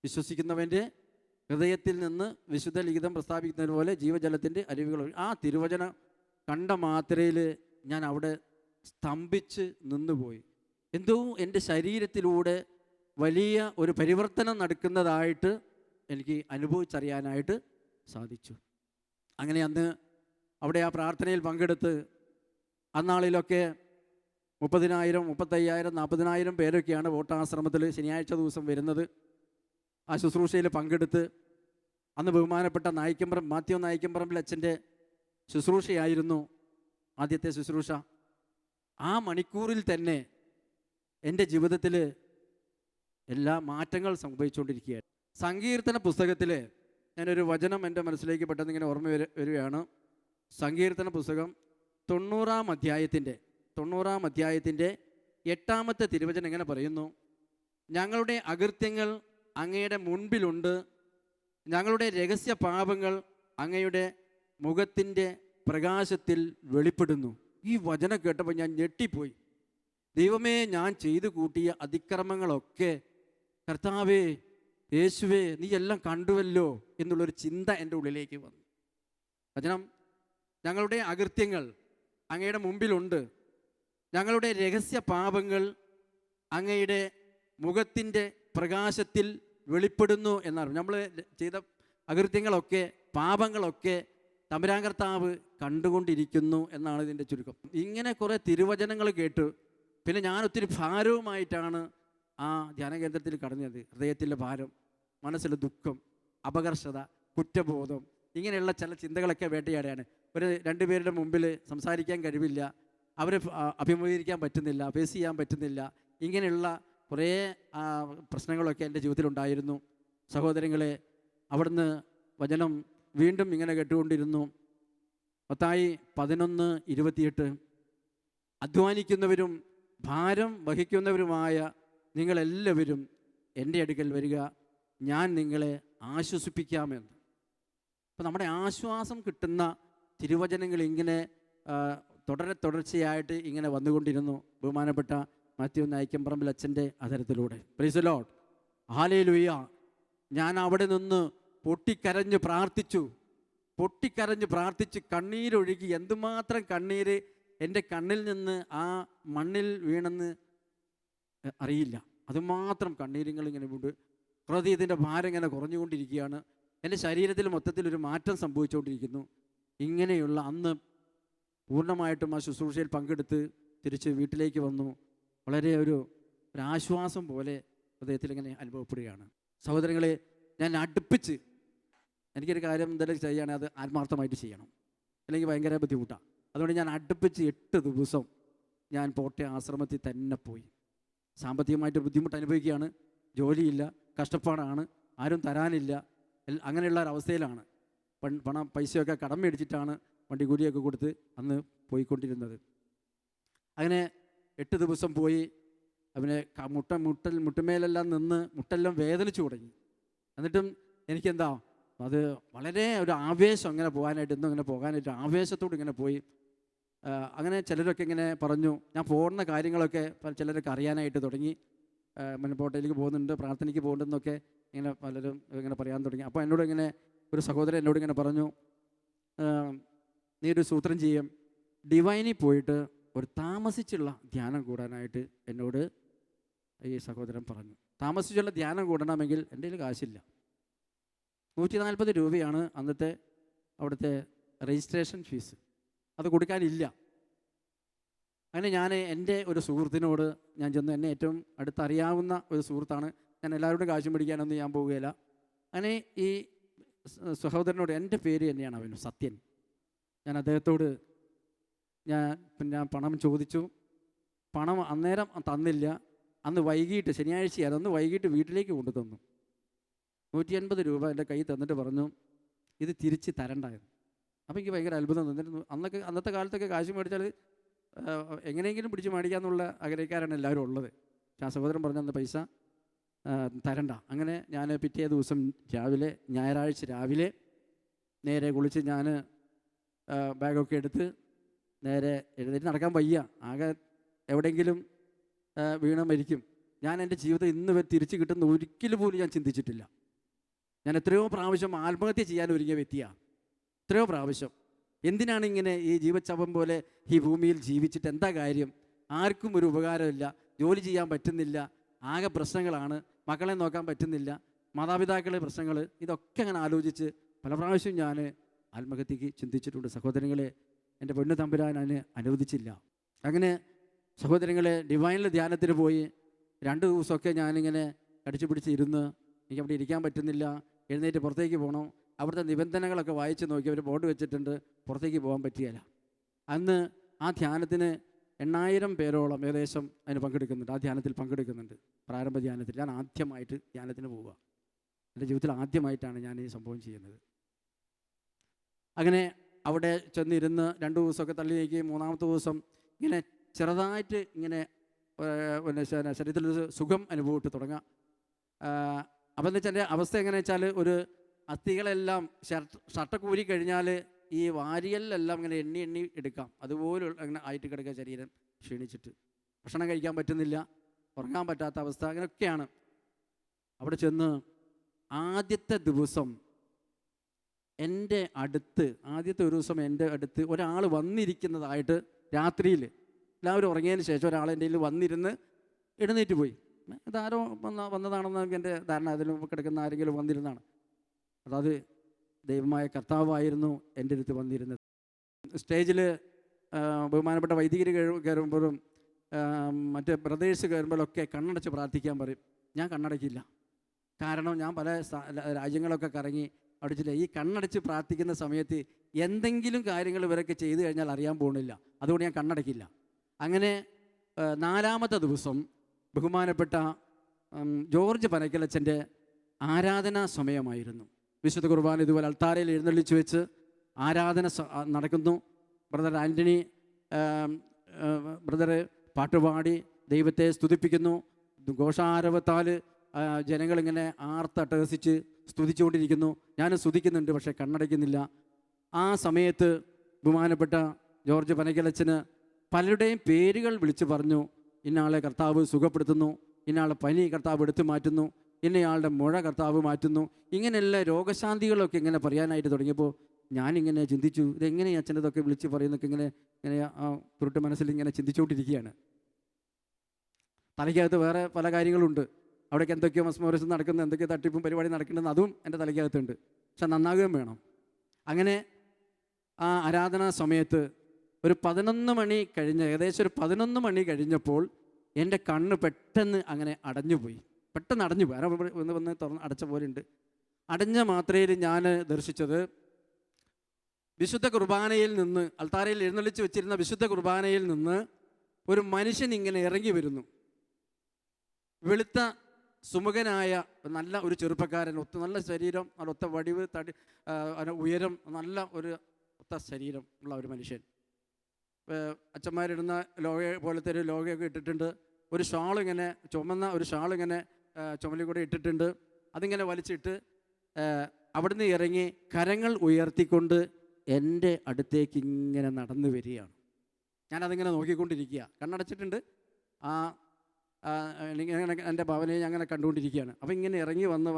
വിശ്വസിക്കുന്നവൻ്റെ ഹൃദയത്തിൽ നിന്ന് വിശുദ്ധ ലിഖിതം പ്രസ്താവിക്കുന്നത് പോലെ ജീവജലത്തിൻ്റെ അരുവികൾ. ആ തിരുവചനം കണ്ട മാത്രയിൽ ഞാൻ അവിടെ സ്തംഭിച്ച് നിന്നുപോയി. എന്തോ എൻ്റെ ശരീരത്തിലൂടെ വലിയ ഒരു പരിവർത്തനം നടക്കുന്നതായിട്ട് എനിക്ക് അനുഭവിച്ചറിയാനായിട്ട് സാധിച്ചു. അങ്ങനെ അന്ന് അവിടെ ആ പ്രാർത്ഥനയിൽ പങ്കെടുത്ത് അന്നാളിലൊക്കെ 30,000, 35,000, 40,000 പേരൊക്കെയാണ് വോട്ടാശ്രമത്തിൽ ശനിയാഴ്ച ദിവസം വരുന്നത്. ആ ശുശ്രൂഷയിൽ പങ്കെടുത്ത് അന്ന് ബഹുമാനപ്പെട്ട മാത്യു നായിക്കമ്പറമ്പിൽ അച്ഛൻ്റെ ശുശ്രൂഷയായിരുന്നു ആദ്യത്തെ ശുശ്രൂഷ. ആ മണിക്കൂറിൽ തന്നെ എൻ്റെ ജീവിതത്തിൽ എല്ലാ മാറ്റങ്ങൾ സംഭവിച്ചുകൊണ്ടിരിക്കുകയാണ്. സങ്കീർത്തന പുസ്തകത്തിൽ ഞാനൊരു വചനം എൻ്റെ മനസ്സിലേക്ക് പെട്ടെന്ന് ഇങ്ങനെ ഓർമ്മ വരികയാണ്. സങ്കീർത്തന പുസ്തകം 90-ാം അധ്യായത്തിൻ്റെ 8-ാമത്തെ തിരുവചനം എങ്ങനെ പറയുന്നു: ഞങ്ങളുടെ അകൃത്യങ്ങൾ അങ്ങയുടെ മുൻപിലുണ്ട്, ഞങ്ങളുടെ രഹസ്യ പാപങ്ങൾ അങ്ങയുടെ മുഖത്തിൻ്റെ പ്രകാശത്തിൽ വെളിപ്പെടുന്നു. ഈ വചനം കേട്ടപ്പോൾ ഞാൻ ഞെട്ടിപ്പോയി. ദൈവമേ, ഞാൻ ചെയ്തു കൂട്ടിയ അതിക്രമങ്ങളൊക്കെ കർത്താവേ, യേശുവേ, നീ എല്ലാം കണ്ടുവല്ലോ എന്നുള്ളൊരു ചിന്ത എൻ്റെ ഉള്ളിലേക്ക് വന്നു. വചനം, ഞങ്ങളുടെ അകൃത്യങ്ങൾ അങ്ങയുടെ മുമ്പിലുണ്ട്, ഞങ്ങളുടെ രഹസ്യ പാപങ്ങൾ അങ്ങയുടെ മുഖത്തിൻ്റെ പ്രകാശത്തിൽ വെളിപ്പെടുന്നു എന്നാണ്. നമ്മൾ ചെയ്ത അകൃത്യങ്ങളൊക്കെ പാപങ്ങളൊക്കെ തമ്പുരാൻ കർത്താവ് കണ്ടുകൊണ്ടിരിക്കുന്നു എന്നാണ് ഇതിൻ്റെ ചുരുക്കം. ഇങ്ങനെ കുറേ തിരുവചനങ്ങൾ കേട്ട് പിന്നെ ഞാൻ ഒത്തിരി ഭാരവുമായിട്ടാണ് ആ ധ്യാനകേന്ദ്രത്തിൽ കടന്നത്. ഹൃദയത്തിലെ ഭാരം, മനസ്സിലെ ദുഃഖം, അപകർഷത, കുറ്റബോധം, ഇങ്ങനെയുള്ള ചില ചിന്തകളൊക്കെ വേട്ടയാടെയാണ്. ഒരു 2 പേരുടെ മുമ്പിൽ സംസാരിക്കാൻ കഴിവില്ല, അവരെ അഭിമുഖീകരിക്കാൻ പറ്റുന്നില്ല, ഫേസ് ചെയ്യാൻ പറ്റുന്നില്ല. ഇങ്ങനെയുള്ള കുറേ പ്രശ്നങ്ങളൊക്കെ എൻ്റെ ജീവിതത്തിലുണ്ടായിരുന്നു. സഹോദരങ്ങളെ, അവിടുന്ന് വചനം വീണ്ടും ഇങ്ങനെ കേട്ടുകൊണ്ടിരുന്നു. മത്തായി 11:28 അധ്വാനിക്കുന്നവരും ഭാരം വഹിക്കുന്നവരുമായ നിങ്ങളെല്ലാവരും എൻ്റെ അടുക്കൽ വരിക, ഞാൻ നിങ്ങളെ ആശ്വസിപ്പിക്കാമെന്ന്. അപ്പോൾ നമ്മുടെ ആശ്വാസം കിട്ടുന്ന തിരുവചനങ്ങൾ ഇങ്ങനെ തുടർച്ചയായിട്ട് ഇങ്ങനെ വന്നുകൊണ്ടിരുന്നു ബഹുമാനപ്പെട്ട മാത്യു നായിക്കമ്പറമ്പിൽ അച്ഛൻ്റെ അധരത്തിലൂടെ. Praise the Lord, hallelujah. ഞാൻ അവിടെ നിന്ന് പൊട്ടിക്കരഞ്ഞ് പ്രാർത്ഥിച്ചു, കണ്ണീരൊഴുകി. എന്തുമാത്രം കണ്ണീര് എൻ്റെ കണ്ണിൽ നിന്ന് ആ മണ്ണിൽ വീണെന്ന് അറിയില്ല. അതുമാത്രം കണ്ണീരുകൾ ഇങ്ങനെ ഉണ്ട്. ഹൃദയത്തിൻ്റെ ഭാരം ഇങ്ങനെ കുറഞ്ഞുകൊണ്ടിരിക്കുകയാണ്. എൻ്റെ ശരീരത്തിൽ മൊത്തത്തിലൊരു മാറ്റം സംഭവിച്ചുകൊണ്ടിരിക്കുന്നു. ഇങ്ങനെയുള്ള അന്ന് പൂർണ്ണമായിട്ടും ആ ശുശ്രൂഷയിൽ പങ്കെടുത്ത് തിരിച്ച് വീട്ടിലേക്ക് വന്നു. വളരെ ഒരു ആശ്വാസം പോലെ ഹൃദയത്തിൽ ഇങ്ങനെ അനുഭവപ്പെടുകയാണ്. സഹോദരങ്ങളെ, ഞാൻ അടുപ്പിച്ച് എനിക്കൊരു കാര്യം എന്തെങ്കിലും ചെയ്യുകയാണെങ്കിൽ അത് ആത്മാർത്ഥമായിട്ട് ചെയ്യണം, അല്ലെങ്കിൽ ഭയങ്കര ബുദ്ധിമുട്ടാണ്. അതുകൊണ്ട് ഞാൻ അടുപ്പിച്ച് 8 ദിവസം ഞാൻ പോട്ടെ ആശ്രമത്തിൽ തന്നെ പോയി. സാമ്പത്തികമായിട്ട് ബുദ്ധിമുട്ട് അനുഭവിക്കുകയാണ്, ജോലിയില്ല, കഷ്ടപ്പാടാണ്, ആരും തരാനില്ല, അങ്ങനെയുള്ള ഒരവസ്ഥയിലാണ്. പണം പൈസയൊക്കെ കടം മേടിച്ചിട്ടാണ് വണ്ടി കൂലിയൊക്കെ കൊടുത്ത് അന്ന് പോയിക്കൊണ്ടിരുന്നത്. അങ്ങനെ 8 ദിവസം പോയി. അവനെ മുട്ടുമേലെല്ലാം നിന്ന് മുട്ടെല്ലാം വേദനിച്ചു തുടങ്ങി. എന്നിട്ടും എനിക്കെന്താ അത് വളരെ ഒരു ആവേശം അങ്ങനെ പോകാനായിട്ട്, എന്നും ഇങ്ങനെ പോകാനായിട്ട് ആവേശത്തോട് ഇങ്ങനെ പോയി. അങ്ങനെ ചിലരൊക്കെ ഇങ്ങനെ പറഞ്ഞു, ഞാൻ പോകുന്ന കാര്യങ്ങളൊക്കെ ചിലരൊക്കെ അറിയാനായിട്ട് തുടങ്ങി. മുൻപോട്ടേക്ക് പോകുന്നുണ്ട്, പ്രാർത്ഥനയ്ക്ക് പോകുന്നുണ്ടെന്നൊക്കെ ഇങ്ങനെ പലരും ഇങ്ങനെ പറയാൻ തുടങ്ങി. അപ്പോൾ എന്നോട് ഇങ്ങനെ ഒരു സഹോദരൻ എന്നോട് ഇങ്ങനെ പറഞ്ഞു, നീ ഒരു സൂത്രം ചെയ്യും, ഡിവൈനിൽ പോയിട്ട് ഒരു താമസിച്ചുള്ള ധ്യാനം കൂടാനായിട്ട് എന്നോട് ഈ സഹോദരൻ പറഞ്ഞു. താമസിച്ചുള്ള ധ്യാനം കൂടണമെങ്കിൽ എൻ്റെ കയ്യിൽ കാശില്ല. 140 രൂപയാണ് അന്നത്തെ അവിടുത്തെ രജിസ്ട്രേഷൻ ഫീസ്. അത് കൊടുക്കാനില്ല. അങ്ങനെ ഞാൻ എൻ്റെ ഒരു സുഹൃത്തിനോട് ഞാൻ ചെന്ന്, എന്നെ ഏറ്റവും അടുത്തറിയാവുന്ന ഒരു സുഹൃത്താണ്, ഞാൻ എല്ലാവരോടും കാശും പിടിക്കാനൊന്നും ഞാൻ പോവുകയില്ല. അങ്ങനെ ഈ സഹോദരനോട്, എൻ്റെ പേര് തന്നെയാണ് അവന് സത്യൻ, ഞാൻ അദ്ദേഹത്തോട് ഞാൻ പണം ചോദിച്ചു. പണം അന്നേരം തന്നില്ല. അന്ന് വൈകിട്ട്, ശനിയാഴ്ചയാണ്, അന്ന് വൈകിട്ട് വീട്ടിലേക്ക് കൊണ്ടു തന്നു. 180 രൂപ എൻ്റെ കയ്യിൽ തന്നിട്ട് പറഞ്ഞു, ഇത് തിരിച്ച് തരണ്ടായിരുന്നു. അപ്പോൾ എനിക്ക് ഭയങ്കര അത്ഭുതം തന്നിരുന്നു. അന്നത്തെ കാലത്തൊക്കെ കാശ് മേടിച്ചാൽ എങ്ങനെയെങ്കിലും പിടിച്ച് മേടിക്കാമെന്നുള്ള ആഗ്രഹക്കാരാണ് എല്ലാവരും ഉള്ളത്. പക്ഷേ ആ സഹോദരൻ പറഞ്ഞ അന്ന് പൈസ തരണ്ട. അങ്ങനെ ഞാൻ പിറ്റേ ദിവസം രാവിലെ, ഞായറാഴ്ച രാവിലെ നേരെ കുളിച്ച് ഞാൻ ബാഗൊക്കെ എടുത്ത് നേരെ എഴുന്നേറ്റ് നടക്കാൻ വയ്യ, ആകെ എവിടെയെങ്കിലും വീണ് മരിക്കും. ഞാൻ എൻ്റെ ജീവിതം ഇന്ന് വരെ തിരിച്ച് കിട്ടുന്ന ഒരിക്കലും പോലും ഞാൻ ചിന്തിച്ചിട്ടില്ല. ഞാൻ എത്രയോ പ്രാവശ്യം ആത്മഹത്യ ചെയ്യാൻ ഒരുങ്ങിയ വ്യക്തിയാണ്, എത്രയോ പ്രാവശ്യം. എന്തിനാണ് ഇങ്ങനെ ഈ ജീവച്ചവം പോലെ ഈ ഭൂമിയിൽ ജീവിച്ചിട്ട് എന്താ കാര്യം? ആർക്കും ഒരു ഉപകാരമില്ല, ജോലി ചെയ്യാൻ പറ്റുന്നില്ല, ആകെ പ്രശ്നങ്ങളാണ്, മക്കളെ നോക്കാൻ പറ്റുന്നില്ല, മാതാപിതാക്കളെ പ്രശ്നങ്ങൾ, ഇതൊക്കെ അങ്ങനെ ആലോചിച്ച് പല പ്രാവശ്യം ഞാൻ ആത്മഹത്യക്ക് ചിന്തിച്ചിട്ടുണ്ട്. സഹോദരങ്ങളെ, എൻ്റെ പൊന്നു തമ്പുരാൻ അതിന് അനുവദിച്ചില്ല. അങ്ങനെ സഹോദരങ്ങളെ, ഡിവൈനിൽ ധ്യാനത്തിന് പോയി 2 ദിവസമൊക്കെ ഞാനിങ്ങനെ കടിച്ചു പിടിച്ചിരുന്ന്, എനിക്ക് അവിടെ ഇരിക്കാൻ പറ്റുന്നില്ല, എഴുന്നേറ്റ് പുറത്തേക്ക് പോകണം. അവിടുത്തെ നിബന്ധനകളൊക്കെ വായിച്ച് നോക്കി, അവർ ബോർഡ് വെച്ചിട്ടുണ്ട്, പുറത്തേക്ക് പോകാൻ പറ്റിയല്ല. അന്ന് ആ ധ്യാനത്തിന് 8000 പേരോളം ഏകദേശം അതിന് പങ്കെടുക്കുന്നുണ്ട്, ആ ധ്യാനത്തിൽ പങ്കെടുക്കുന്നുണ്ട്. പ്രാരംഭ ധ്യാനത്തിൽ ഞാൻ ആദ്യമായിട്ട് ധ്യാനത്തിന് പോവുക. എൻ്റെ ജീവിതത്തിൽ ആദ്യമായിട്ടാണ് ഞാൻ ഈ സംഭവം ചെയ്യുന്നത്. അങ്ങനെ അവിടെ ചെന്നിരുന്ന് 2 ദിവസമൊക്കെ തള്ളി നീക്കി. 3-ാമത്തെ ദിവസം ഇങ്ങനെ ചെറുതായിട്ട് ഇങ്ങനെ ശരീരത്തിലൊരു സുഖം അനുഭവപ്പെട്ട് തുടങ്ങാം. അപ്പം എന്ന് വെച്ചാൽ എൻ്റെ അവസ്ഥ എങ്ങനെയാ വെച്ചാൽ, ഒരു അസ്ഥികളെല്ലാം ഷർട്ടൊക്കെ ഊരി കഴിഞ്ഞാൽ ഈ വാരിയലിലെല്ലാം ഇങ്ങനെ എണ്ണി എടുക്കാം, അതുപോലെ അങ്ങനെ ആയിട്ട് കിടക്കുക, ശരീരം ക്ഷീണിച്ചിട്ട് ഭക്ഷണം കഴിക്കാൻ പറ്റുന്നില്ല, ഉറങ്ങാൻ പറ്റാത്ത അവസ്ഥ, അങ്ങനെയൊക്കെയാണ്. അവിടെ ചെന്ന് ആദ്യത്തെ ദിവസം ആദ്യത്തെ ഒരു ദിവസം എൻ്റെ അടുത്ത് ഒരാൾ വന്നിരിക്കുന്നതായിട്ട്, രാത്രിയിൽ എല്ലാവരും ഉറങ്ങിയതിന് ശേഷം ഒരാൾ എൻ്റെ കയ്യിൽ വന്നിരുന്ന് എഴുന്നേറ്റ് പോയി. ഇതാരോ വന്നതാണെന്ന് എൻ്റെ ധാരണ, അതിന് കിടക്കുന്ന ആരെങ്കിലും വന്നിരുന്നതാണ്. അതായത് ദൈവമായ കർത്താവായിരുന്നു എൻ്റെ അടുത്ത് വന്നിരുന്നത്. സ്റ്റേജിൽ ബഹുമാനപ്പെട്ട വൈദികർ കയറുമ്പോഴും മറ്റ് ബ്രദേഴ്സ് കയറുമ്പോഴൊക്കെ കണ്ണടച്ച് പ്രാർത്ഥിക്കാൻ പറയും. ഞാൻ കണ്ണടയ്ക്കില്ല. കാരണം ഞാൻ പല രാജ്യങ്ങളൊക്കെ കറങ്ങി അടിച്ചില്ല. ഈ കണ്ണടച്ച് പ്രാർത്ഥിക്കുന്ന സമയത്ത് എന്തെങ്കിലും കാര്യങ്ങൾ ഇവരൊക്കെ ചെയ്തു കഴിഞ്ഞാൽ അറിയാൻ പോകുന്നില്ല, അതുകൊണ്ട് ഞാൻ കണ്ണടയ്ക്കില്ല. അങ്ങനെ 4-ാമത്തെ ദിവസം ബഹുമാനപ്പെട്ട ജോർജ് പനക്കലച്ചൻ്റെ ആരാധനാ സമയമായിരുന്നു. വിശുദ്ധ കുർബാന ഇതുപോലെ അൾത്താരയിൽ എഴുന്നള്ളിച്ച് വെച്ച് ആരാധന നടക്കുന്നു. ബ്രദർ ആൻ്റണി ബ്രദർ പാട്ടുപാടി ദൈവത്തെ സ്തുതിപ്പിക്കുന്നു. ഘോഷാരവത്താൽ ജനങ്ങളിങ്ങനെ ആർത്തട്ടഹസിച്ച് സ്തുതിച്ചുകൊണ്ടിരിക്കുന്നു. ഞാനും സ്തുതിക്കുന്നുണ്ട്, പക്ഷേ കണ്ണടയ്ക്കുന്നില്ല. ആ സമയത്ത് ബഹുമാനപ്പെട്ട ജോർജ് പനക്കലച്ചന് പലരുടെയും പേരുകൾ വിളിച്ചു പറഞ്ഞു. ഇന്നയാളെ കർത്താവ് സുഖപ്പെടുത്തുന്നു, ഇന്നയാളെ പനി കർത്താവ് എടുത്തു മാറ്റുന്നു, ഇന്നയാളുടെ മുഴ കർത്താവ് മാറ്റുന്നു, ഇങ്ങനെയുള്ള രോഗശാന്തികളൊക്കെ ഇങ്ങനെ പറയാനായിട്ട് തുടങ്ങിയപ്പോൾ ഞാനിങ്ങനെ ചിന്തിച്ചു, ഇതെങ്ങനെ അച്ഛനതൊക്കെ വിളിച്ച് പറയുന്നൊക്കെ ഇങ്ങനെ ആ കുരുട്ട് മനസ്സിൽ ഇങ്ങനെ ചിന്തിച്ചുകൊണ്ടിരിക്കുകയാണ്. തലയ്ക്കകത്ത് വേറെ പല കാര്യങ്ങളുണ്ട്, അവിടേക്ക് എന്തൊക്കെയോ മസ്മോറിസം നടക്കുന്നു, എന്തൊക്കെയോ തട്ടിപ്പും പരിപാടി നടക്കുന്നുണ്ടെന്ന് അതും എൻ്റെ തലയ്ക്കകത്തുണ്ട്. പക്ഷെ നന്നാകുകയും വേണം. അങ്ങനെ ആ ആരാധനാ സമയത്ത് ഒരു 11 മണി കഴിഞ്ഞ്, ഏകദേശം ഒരു 11 മണി കഴിഞ്ഞപ്പോൾ എൻ്റെ കണ്ണ് പെട്ടെന്ന് അങ്ങനെ അടഞ്ഞുപോയി. പെട്ടെന്ന് അടഞ്ഞുപോയി. ആരോ വന്ന് തുറന്ന് അടച്ച പോലെ ഉണ്ട്. അടഞ്ഞ മാത്രയിൽ ഞാൻ ദർശിച്ചത് വിശുദ്ധ കുർബാനയിൽ നിന്ന്, അൾത്താരയിൽ എഴുന്നള്ളിച്ച് വെച്ചിരുന്ന വിശുദ്ധ കുർബാനയിൽ നിന്ന് ഒരു മനുഷ്യൻ ഇങ്ങനെ ഇറങ്ങി വരുന്നു. വെളുത്ത സുമുഖനായ നല്ല ഒരു ചെറുപ്പക്കാരൻ, നല്ല ശരീരം, ഒത്ത വടിവ്, ഉയരം, നല്ല ഒരു ഒത്ത ശരീരം ഉള്ള ഒരു മനുഷ്യൻ. അച്ഛന്മാരിടുന്ന ലോക പോലത്തെ ഒരു ലോകയൊക്കെ ഇട്ടിട്ടുണ്ട്. ഒരു ഷാളിങ്ങനെ, ചുമന്ന ഒരു ഷാളിങ്ങനെ ചുമലിൽ കൂടെ ഇട്ടിട്ടുണ്ട്. അതിങ്ങനെ വലിച്ചിട്ട് അവിടുന്ന് ഇറങ്ങി കരങ്ങൾ ഉയർത്തിക്കൊണ്ട് എൻ്റെ അടുത്തേക്ക് ഇങ്ങനെ നടന്നു വരികയാണ്. ഞാനതിങ്ങനെ നോക്കിക്കൊണ്ടിരിക്കുക, കണ്ണടച്ചിട്ടുണ്ട്. എൻ്റെ ഭവനെ ഞാൻ അങ്ങനെ കണ്ടുകൊണ്ടിരിക്കുകയാണ്. അപ്പോൾ ഇങ്ങനെ ഇറങ്ങി വന്ന്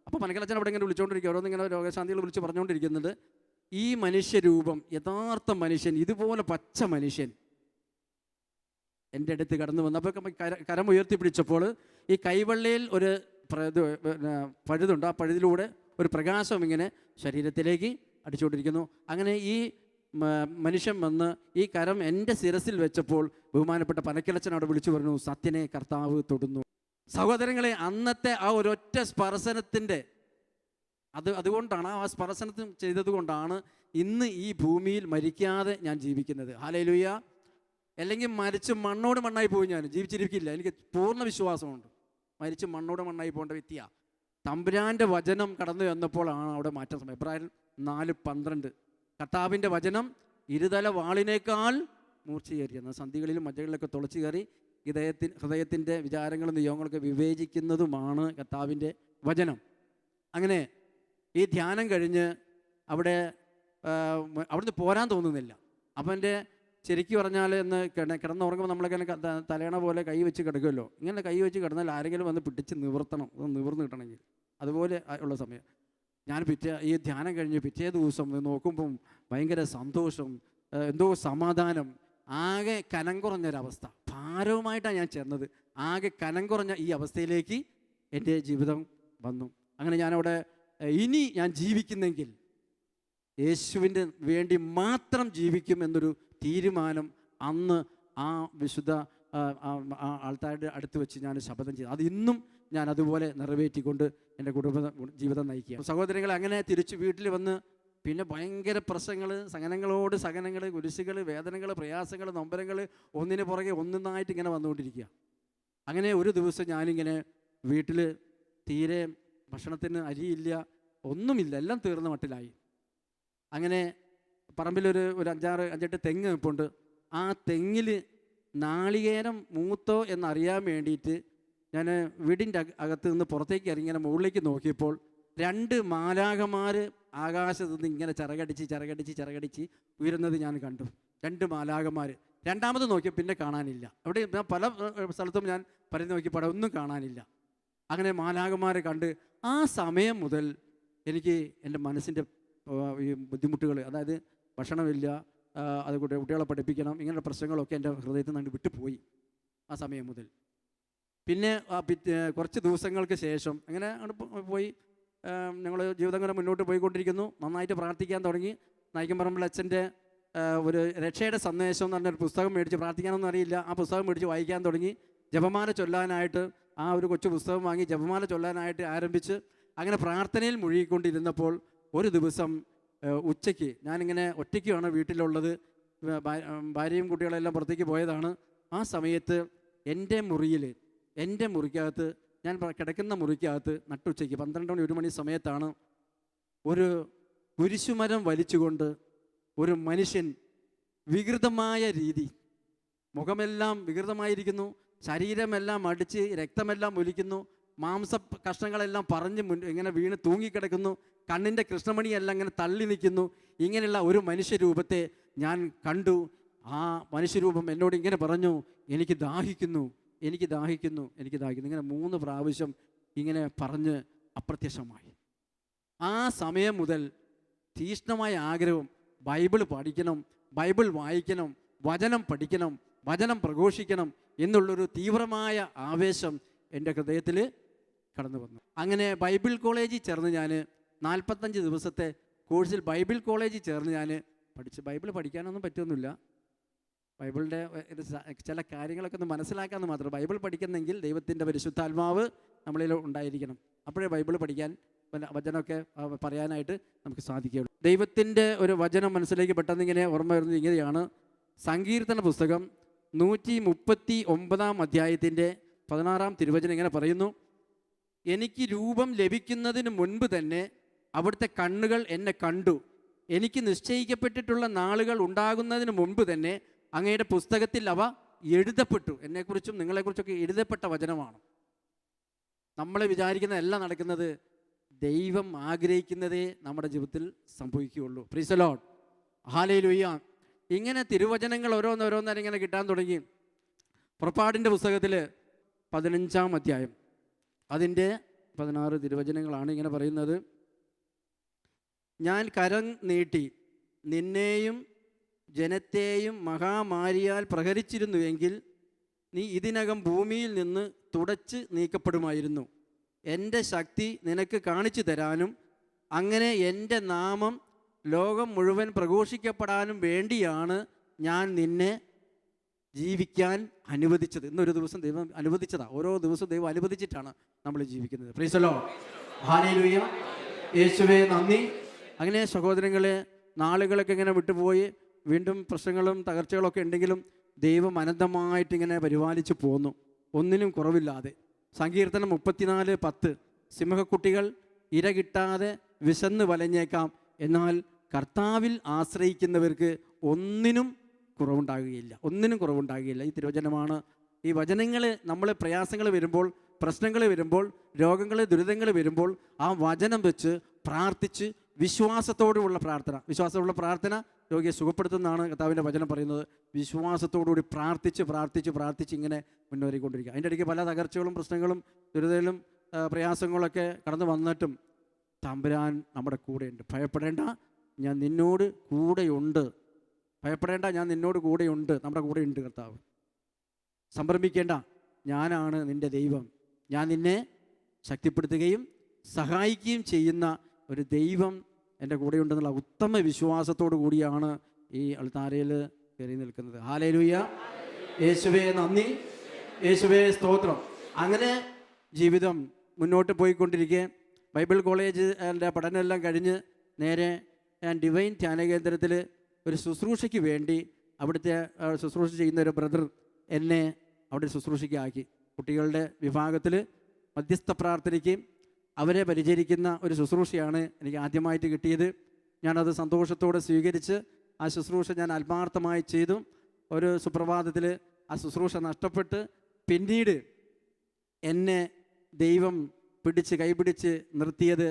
അപ്പോൾ പനക്കലച്ചൻ അവിടെ ഇങ്ങനെ വിളിച്ചുകൊണ്ടിരിക്കുക, ഓരോന്നിങ്ങനെ രോഗശാന്തികൾ വിളിച്ച് പറഞ്ഞുകൊണ്ടിരിക്കുന്നുണ്ട്. ഈ മനുഷ്യരൂപം, യഥാർത്ഥ മനുഷ്യൻ, ഇതുപോലെ പച്ച മനുഷ്യൻ എൻ്റെ അടുത്ത് കടന്നു വന്നു. അപ്പോൾ കരം ഉയർത്തി പിടിച്ചപ്പോൾ ഈ കൈവെള്ളയിൽ ഒരു പഴുതുണ്ട്. ആ പഴുതിലൂടെ ഒരു പ്രകാശം ഇങ്ങനെ ശരീരത്തിലേക്ക് അടിച്ചുകൊണ്ടിരിക്കുന്നു. അങ്ങനെ ഈ മനുഷ്യൻ വന്ന് ഈ കരം എൻ്റെ ശിരസിൽ വെച്ചപ്പോൾ ബഹുമാനപ്പെട്ട പനക്കിലച്ചൻ അവിടെ വിളിച്ചു പറഞ്ഞു, സത്യനെ കർത്താവ് തൊടുന്നു. സഹോദരങ്ങളെ, അന്നത്തെ ആ ഒരൊറ്റ സ്പർശനത്തിൻ്റെ അതുകൊണ്ടാണ്, ആ സ്പർശനത്തിൽ ചെയ്തതുകൊണ്ടാണ് ഇന്ന് ഈ ഭൂമിയിൽ മരിക്കാതെ ഞാൻ ജീവിക്കുന്നത്. ഹല്ലേലൂയ. അല്ലെങ്കിൽ മരിച്ച് മണ്ണോട് മണ്ണായി പോയി ഞാൻ ജീവിച്ചിരിക്കില്ല. എനിക്ക് പൂർണ്ണ വിശ്വാസമുണ്ട്. മരിച്ച് മണ്ണോട് മണ്ണായി പോകേണ്ട വ്യക്തിയാണ്. തമ്പുരാൻ്റെ വചനം കടന്നു വന്നപ്പോഴാണ് അവിടെ മാറ്റം സമയം. എബ്രായർ 4:12 കർത്താവിൻ്റെ വചനം ഇരുതല വാളിനേക്കാൾ മൂർച്ചയേറിയെന്ന്, സന്ധികളിലും മജ്ജകളിലൊക്കെ തുളച്ചു കയറി ഹൃദയത്തിൻ്റെ വിചാരങ്ങളും നിയോഗങ്ങളൊക്കെ വിവേചിക്കുന്നതുമാണ് കർത്താവിൻ്റെ വചനം. അങ്ങനെ ഈ ധ്യാനം കഴിഞ്ഞ് അവിടുന്ന് പോരാൻ തോന്നുന്നില്ല. അപ്പം എൻ്റെ ശരിക്കും പറഞ്ഞാൽ എന്ന് കിടന്നുറങ്ങുമ്പോൾ നമ്മളൊക്കെ തലേണ പോലെ കൈ വെച്ച് കിടക്കുമല്ലോ. ഇങ്ങനെ കൈ വെച്ച് കിടന്നാൽ ആരെങ്കിലും വന്ന് പിടിച്ച് നിവർത്തണം, അത് നിവർന്ന് കിട്ടണമെങ്കിൽ. അതുപോലെ ഉള്ള സമയം ഞാൻ ഈ ധ്യാനം കഴിഞ്ഞ് പിറ്റേ ദിവസം നോക്കുമ്പം ഭയങ്കര സന്തോഷം, എന്തോ സമാധാനം, ആകെ കനം കുറഞ്ഞൊരവസ്ഥ. ഭാരവുമായിട്ടാണ് ഞാൻ ചേർന്നത്. ആകെ കനം കുറഞ്ഞ ഈ അവസ്ഥയിലേക്ക് എൻ്റെ ജീവിതം വന്നു. അങ്ങനെ ഞാനവിടെ ഇനി ഞാൻ ജീവിക്കുന്നെങ്കിൽ യേശുവിൻ്റെ വേണ്ടി മാത്രം ജീവിക്കും എന്നൊരു തീരുമാനം അന്ന് ആ വിശുദ്ധ ആൾക്കാരുടെ അടുത്ത് വെച്ച് ഞാൻ ശപഥം ചെയ്തു. അത് ഇന്നും ഞാൻ അതുപോലെ നിറവേറ്റിക്കൊണ്ട് എൻ്റെ ജീവിതം നയിക്കുക. സഹോദരങ്ങളെ, അങ്ങനെ തിരിച്ച് വീട്ടിൽ വന്ന് പിന്നെ ഭയങ്കര പ്രശ്നങ്ങൾ, സഹനങ്ങൾ, കുരിശുകൾ, വേദനകൾ, പ്രയാസങ്ങൾ, നൊമ്പരങ്ങൾ ഒന്നിന് പുറകെ ഒന്നൊന്നായിട്ട് ഇങ്ങനെ വന്നുകൊണ്ടിരിക്കുക. അങ്ങനെ ഒരു ദിവസം ഞാനിങ്ങനെ വീട്ടിൽ തീരെ ഭക്ഷണത്തിന് അരിയില്ല, ഒന്നുമില്ല, എല്ലാം തീർന്ന മട്ടിലായി. അങ്ങനെ പറമ്പിലൊരു 5-8 തെങ്ങ് നിൽപ്പുണ്ട്. ആ തെങ്ങിൽ നാളികേരം മൂത്തോ എന്നറിയാൻ വേണ്ടിയിട്ട് ഞാൻ വീടിൻ്റെ അകത്ത് നിന്ന് പുറത്തേക്ക് ഇറങ്ങി ഇങ്ങനെ മുകളിലേക്ക് നോക്കിയപ്പോൾ 2 മാലാഖമാർ ആകാശത്ത് നിന്ന് ഇങ്ങനെ ചിറകടിച്ച് ഉയരുന്നത് ഞാൻ കണ്ടു. 2 മാലാഖമാർ. രണ്ടാമത് നോക്കിയപ്പോൾ പിന്നെ കാണാനില്ല. അവിടെ പല സ്ഥലത്തും ഞാൻ പരന്ന് നോക്കിയപ്പോൾ അവിടെ ഒന്നും കാണാനില്ല. അങ്ങനെ മാലാഖമാരെ കണ്ട് ആ സമയം മുതൽ എനിക്ക് എൻ്റെ മനസ്സിൻ്റെ ഈ ബുദ്ധിമുട്ടുകൾ, അതായത് ഭക്ഷണമില്ല, അതുകൊണ്ട് കുട്ടികളെ പഠിപ്പിക്കണം, ഇങ്ങനെയുള്ള പ്രശ്നങ്ങളൊക്കെ എൻ്റെ ഹൃദയത്തിൽ നിന്ന് വിട്ടുപോയി ആ സമയം മുതൽ. പിന്നെ കുറച്ച് ദിവസങ്ങൾക്ക് ശേഷം അങ്ങനെ പോയി ഞങ്ങൾ ജീവിതം കൂടെ മുന്നോട്ട് പോയിക്കൊണ്ടിരിക്കുന്നു. നന്നായിട്ട് പ്രാർത്ഥിക്കാൻ തുടങ്ങി. നായിക്കമ്പറമ്പിൽ അച്ഛൻ്റെ ഒരു രക്ഷയുടെ സന്ദേശം എന്ന് പറഞ്ഞൊരു പുസ്തകം മേടിച്ച്, പ്രാർത്ഥിക്കാനൊന്നും അറിയില്ല, ആ പുസ്തകം മേടിച്ച് വായിക്കാൻ തുടങ്ങി. ജപമാല ചൊല്ലാനായിട്ട് ആ ഒരു കൊച്ചു പുസ്തകം വാങ്ങി ജപമാല ചൊല്ലാനായിട്ട് ആരംഭിച്ച് അങ്ങനെ പ്രാർത്ഥനയിൽ മുഴുകിക്കൊണ്ടിരുന്നപ്പോൾ ഒരു ദിവസം ഉച്ചയ്ക്ക് ഞാനിങ്ങനെ ഒറ്റയ്ക്കാണ് വീട്ടിലുള്ളത്. ഭാര്യയും കുട്ടികളെല്ലാം പുറത്തേക്ക് പോയതാണ്. ആ സമയത്ത് എൻ്റെ മുറിക്കകത്ത്, ഞാൻ കിടക്കുന്ന മുറിക്കകത്ത് നട്ടുച്ചയ്ക്ക് 12-1 മണി സമയത്താണ് ഒരു കുരിശുമരം വലിച്ചുകൊണ്ട് ഒരു മനുഷ്യൻ വികൃതമായ രീതി, മുഖമെല്ലാം വികൃതമായിരിക്കുന്നു, ശരീരമെല്ലാം അടിച്ച് രക്തമെല്ലാം ഒലിക്കുന്നു, മാംസ കഷ്ണങ്ങളെല്ലാം ഇങ്ങനെ വീണ് തൂങ്ങിക്കിടക്കുന്നു, കണ്ണിൻ്റെ കൃഷ്ണമണിയെല്ലാം ഇങ്ങനെ തള്ളി നിൽക്കുന്നു. ഇങ്ങനെയുള്ള ഒരു മനുഷ്യരൂപത്തെ ഞാൻ കണ്ടു. ആ മനുഷ്യരൂപം എന്നോട് ഇങ്ങനെ പറഞ്ഞു, എനിക്ക് ദാഹിക്കുന്നു. ഇങ്ങനെ 3 പ്രാവശ്യം ഇങ്ങനെ പറഞ്ഞ് അപ്രത്യക്ഷമായി. ആ സമയം മുതൽ തീഷ്ണമായ ആഗ്രഹം, ബൈബിൾ പഠിക്കണം, ബൈബിൾ വായിക്കണം, വചനം പഠിക്കണം, വചനം പ്രഘോഷിക്കണം എന്നുള്ളൊരു തീവ്രമായ ആവേശം എൻ്റെ ഹൃദയത്തിൽ കടന്നു വന്നു. അങ്ങനെ ബൈബിൾ കോളേജിൽ ചേർന്ന് ഞാൻ 45 ദിവസത്തെ കോഴ്സിൽ ബൈബിൾ കോളേജിൽ ചേർന്ന് ഞാൻ പഠിച്ചു. ബൈബിൾ പഠിക്കാനൊന്നും പറ്റുമൊന്നുമില്ല, ബൈബിളിൻ്റെ ചില കാര്യങ്ങളൊക്കെ ഒന്ന് മനസ്സിലാക്കാമെന്ന് മാത്രം. ബൈബിൾ പഠിക്കുന്നെങ്കിൽ ദൈവത്തിൻ്റെ പരിശുദ്ധാത്മാവ് നമ്മളിൽ ഉണ്ടായിരിക്കണം, അപ്പോഴേ ബൈബിൾ പഠിക്കാൻ വചനമൊക്കെ പറയാനായിട്ട് നമുക്ക് സാധിക്കുകയുള്ളൂ. ദൈവത്തിൻ്റെ ഒരു വചനം മനസ്സിലേക്ക് പെട്ടെന്ന് ഇങ്ങനെ ഓർമ്മ വരുന്നത് ഇങ്ങനെയാണ്. സങ്കീർത്തന പുസ്തകം 139 അധ്യായത്തിൻ്റെ 16 തിരുവചനം ഇങ്ങനെ പറയുന്നു: എനിക്ക് രൂപം ലഭിക്കുന്നതിന് മുൻപ് തന്നെ അവിടുത്തെ കണ്ണുകൾ എന്നെ കണ്ടു. എനിക്ക് നിശ്ചയിക്കപ്പെട്ടിട്ടുള്ള നാളുകൾ ഉണ്ടാകുന്നതിന് മുൻപ് തന്നെ അങ്ങയുടെ പുസ്തകത്തിൽ അവ എഴുതപ്പെട്ടു. എന്നെക്കുറിച്ചും നിങ്ങളെക്കുറിച്ചൊക്കെ എഴുതപ്പെട്ട വചനമാണ്. നമ്മൾ വിചാരിക്കുന്ന എല്ലാം നടക്കുന്നത് ദൈവം ആഗ്രഹിക്കുന്നതേ നമ്മുടെ ജീവിതത്തിൽ സംഭവിക്കുകയുള്ളൂ. Praise the Lord, hallelujah. ഇങ്ങനെ തിരുവചനങ്ങൾ ഓരോന്നോരോന്നേരം ഇങ്ങനെ കിട്ടാൻ തുടങ്ങി. പുറപ്പാടിൻ്റെ പുസ്തകത്തിൽ 15 അധ്യായം അതിൻ്റെ 16 തിരുവചനങ്ങളാണ് ഇങ്ങനെ പറയുന്നത്: ഞാൻ കരം നീട്ടി നിന്നെയും ജനത്തെയും മഹാമാരിയാൽ പ്രഹരിച്ചിരുന്നുവെങ്കിൽ നീ ഇതിനകം ഭൂമിയിൽ നിന്ന് തുടച്ച് നീക്കപ്പെടുമായിരുന്നു. എൻ്റെ ശക്തി നിനക്ക് കാണിച്ചു തരാനും അങ്ങനെ എൻ്റെ നാമം ലോകം മുഴുവൻ പ്രഘോഷിക്കപ്പെടാനും വേണ്ടിയാണ് ഞാൻ നിന്നെ ജീവിക്കാൻ അനുവദിച്ചത്. ഇന്നൊരു ദിവസം ദൈവം അനുവദിച്ചതാണ്. ഓരോ ദിവസവും ദൈവം അനുവദിച്ചിട്ടാണ് നമ്മൾ ജീവിക്കുന്നത്. Price the Lord, hallelujah. യേശുവേ നന്ദി. അങ്ങനെ സഹോദരങ്ങളെ, നാളുകളൊക്കെ ഇങ്ങനെ വിട്ടുപോയി, വീണ്ടും പ്രശ്നങ്ങളും തകർച്ചകളൊക്കെ ഉണ്ടെങ്കിലും ദൈവം അനന്തമായിട്ട് ഇങ്ങനെ പരിപാലിച്ചു പോന്നു, ഒന്നിനും കുറവില്ലാതെ. സങ്കീർത്തനം 34:10: സിംഹക്കുട്ടികൾ ഇര കിട്ടാതെ വിശന്ന് വലഞ്ഞേക്കാം, എന്നാൽ കർത്താവിൽ ആശ്രയിക്കുന്നവർക്ക് ഒന്നിനും കുറവുണ്ടാകുകയില്ല. ഈ തിരുവചനമാണ്. ഈ വചനങ്ങൾ നമ്മൾ പ്രയാസങ്ങൾ വരുമ്പോൾ, പ്രശ്നങ്ങൾ വരുമ്പോൾ, രോഗങ്ങൾ ദുരിതങ്ങൾ വരുമ്പോൾ ആ വചനം വെച്ച് പ്രാർത്ഥിച്ച് വിശ്വാസത്തോടുള്ള പ്രാർത്ഥന രോഗിയെ സുഖപ്പെടുത്തുന്നതാണ് കർത്താവിൻ്റെ വചനം പറയുന്നത്. വിശ്വാസത്തോടുകൂടി പ്രാർത്ഥിച്ച് ഇങ്ങനെ മുന്നേറിക്കൊണ്ടിരിക്കുക. അതിൻ്റെ ഇടയ്ക്ക് പല തകർച്ചകളും പ്രശ്നങ്ങളും ദുരിതങ്ങളും പ്രയാസങ്ങളൊക്കെ കടന്നു വന്നിട്ടും തമ്പുരാൻ നമ്മുടെ കൂടെയുണ്ട്. ഭയപ്പെടേണ്ട, ഞാൻ നിന്നോട് കൂടെയുണ്ട്. നമ്മുടെ കൂടെയുണ്ട് കർത്താവ്. സംഭ്രമിക്കേണ്ട, ഞാനാണ് നിൻ്റെ ദൈവം. ഞാൻ നിന്നെ ശക്തിപ്പെടുത്തുകയും സഹായിക്കുകയും ചെയ്യുന്ന ഒരു ദൈവം എൻ്റെ കൂടെയുണ്ടെന്നുള്ള ഉത്തമ വിശ്വാസത്തോടു കൂടിയാണ് ഈ അൾത്താരയിൽ കയറി നിൽക്കുന്നത്. ഹല്ലേലൂയ. യേശുവേ നന്ദി, യേശുവേ സ്തോത്രം. അങ്ങനെ ജീവിതം മുന്നോട്ട് പോയിക്കൊണ്ടിരിക്കെ ബൈബിൾ കോളേജ് എൻ്റെ പഠനമെല്ലാം കഴിഞ്ഞ് നേരെ ഞാൻ ഡിവൈൻ ധ്യാനകേന്ദ്രത്തിൽ ഒരു ശുശ്രൂഷയ്ക്ക് വേണ്ടി അവിടുത്തെ ശുശ്രൂഷ ചെയ്യുന്ന ഒരു ബ്രദർ എന്നെ അവിടെ ശുശ്രൂഷയ്ക്ക് ആക്കി. കുട്ടികളുടെ വിഭാഗത്തിൽ മധ്യസ്ഥ പ്രാർത്ഥനയ്ക്ക് അവരെ പരിചരിക്കുന്ന ഒരു ശുശ്രൂഷയാണ് എനിക്ക് ആദ്യമായിട്ട് കിട്ടിയത്. ഞാനത് സന്തോഷത്തോടെ സ്വീകരിച്ച് ആ ശുശ്രൂഷ ഞാൻ ആത്മാർത്ഥമായി ചെയ്തു. ഒരു സുപ്രഭാതത്തിൽ ആ ശുശ്രൂഷ നഷ്ടപ്പെട്ട് പിന്നീട് എന്നെ ദൈവം കൈപിടിച്ച് നിർത്തിയത്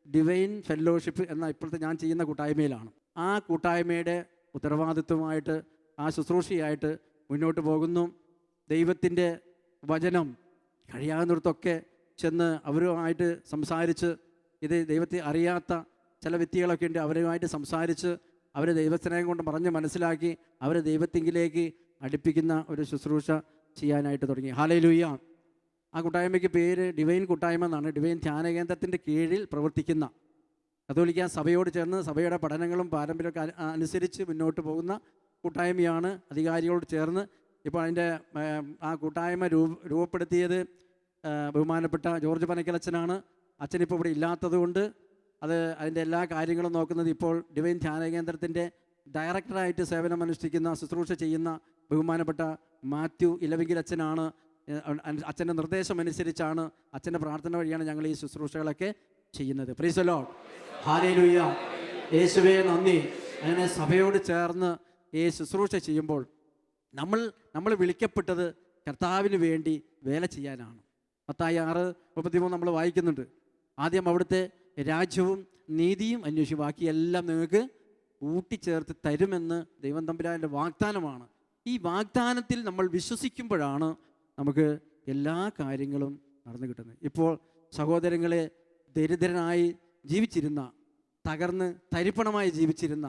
ഡിവൈൻ ഫെല്ലോഷിപ്പ് എന്ന ഇപ്പോഴത്തെ ഞാൻ ചെയ്യുന്ന കൂട്ടായ്മയിലാണ്. ആ കൂട്ടായ്മയുടെ ഉത്തരവാദിത്വമായിട്ട് ആ ശുശ്രൂഷയായിട്ട് മുന്നോട്ട് പോകുന്നു. ദൈവത്തിൻ്റെ വചനം കഴിയാവുന്നിടത്തൊക്കെ ചെന്ന് അവരുമായിട്ട് സംസാരിച്ച്, ഇത് ദൈവത്തെ അറിയാത്ത ചില വ്യക്തികളൊക്കെ ഉണ്ട്, അവരുമായിട്ട് സംസാരിച്ച് അവരെ ദൈവസ്നേഹം കൊണ്ട് പറഞ്ഞ് മനസ്സിലാക്കി അവരെ ദൈവത്തിങ്കിലേക്ക് അടുപ്പിക്കുന്ന ഒരു ശുശ്രൂഷ ചെയ്യാനായിട്ട് തുടങ്ങി. ഹല്ലേലൂയ. ആ കൂട്ടായ്മയ്ക്ക് പേര് ഡിവൈൻ കൂട്ടായ്മ എന്നാണ്. ഡിവൈൻ ധ്യാനകേന്ദ്രത്തിൻ്റെ കീഴിൽ പ്രവർത്തിക്കുന്ന കത്തോലിക്ക സഭയോട് ചേർന്ന് സഭയുടെ പഠനങ്ങളും പാരമ്പര്യമൊക്കെ അനുസരിച്ച് മുന്നോട്ട് പോകുന്ന കൂട്ടായ്മയാണ്. അധികാരികളോട് ചേർന്ന് ഇപ്പോൾ അതിൻ്റെ ആ കൂട്ടായ്മ രൂപപ്പെടുത്തിയത് ബഹുമാനപ്പെട്ട ജോർജ് പനക്കലച്ചനാണ്. അച്ഛനിപ്പോൾ ഇവിടെ ഇല്ലാത്തതുകൊണ്ട് അതിൻ്റെ എല്ലാ കാര്യങ്ങളും നോക്കുന്നത് ഇപ്പോൾ ഡിവൈൻ ധ്യാനകേന്ദ്രത്തിൻ്റെ ഡയറക്ടറായിട്ട് സേവനമനുഷ്ഠിക്കുന്ന ശുശ്രൂഷ ചെയ്യുന്ന ബഹുമാനപ്പെട്ട മാത്യു ഇലവിങ്കിൽ അച്ഛനാണ്. അച്ഛൻ്റെ നിർദ്ദേശമനുസരിച്ചാണ്, അച്ഛൻ്റെ പ്രാർത്ഥന വഴിയാണ് ഞങ്ങൾ ഈ ശുശ്രൂഷകളൊക്കെ ചെയ്യുന്നത്. Price the Lord, hallelujah. യേശുവേ നന്ദി. അങ്ങനെ സഭയോട് ചേർന്ന് ഈ ശുശ്രൂഷ ചെയ്യുമ്പോൾ നമ്മൾ വിളിക്കപ്പെട്ടത് കർത്താവിന് വേണ്ടി വേല ചെയ്യാനാണ്. മത്തായി 6:33 നമ്മൾ വായിക്കുന്നുണ്ട്. ആദ്യം അവിടുത്തെ രാജ്യവും നീതിയും അന്വേഷിക്കും, ബാക്കിയെല്ലാം നിങ്ങൾക്ക് കൂട്ടിച്ചേർത്ത് തരുമെന്ന് ദൈവം തമ്പുരാൻ്റെ വാഗ്ദാനമാണ്. ഈ വാഗ്ദാനത്തിൽ നമ്മൾ വിശ്വസിക്കുമ്പോഴാണ് നമുക്ക് എല്ലാ കാര്യങ്ങളും നടന്നു കിട്ടുന്നത്. ഇപ്പോൾ സഹോദരങ്ങളെ, ദരിദ്രനായി ജീവിച്ചിരുന്ന, തകർന്ന് തരിപ്പണമായി ജീവിച്ചിരുന്ന,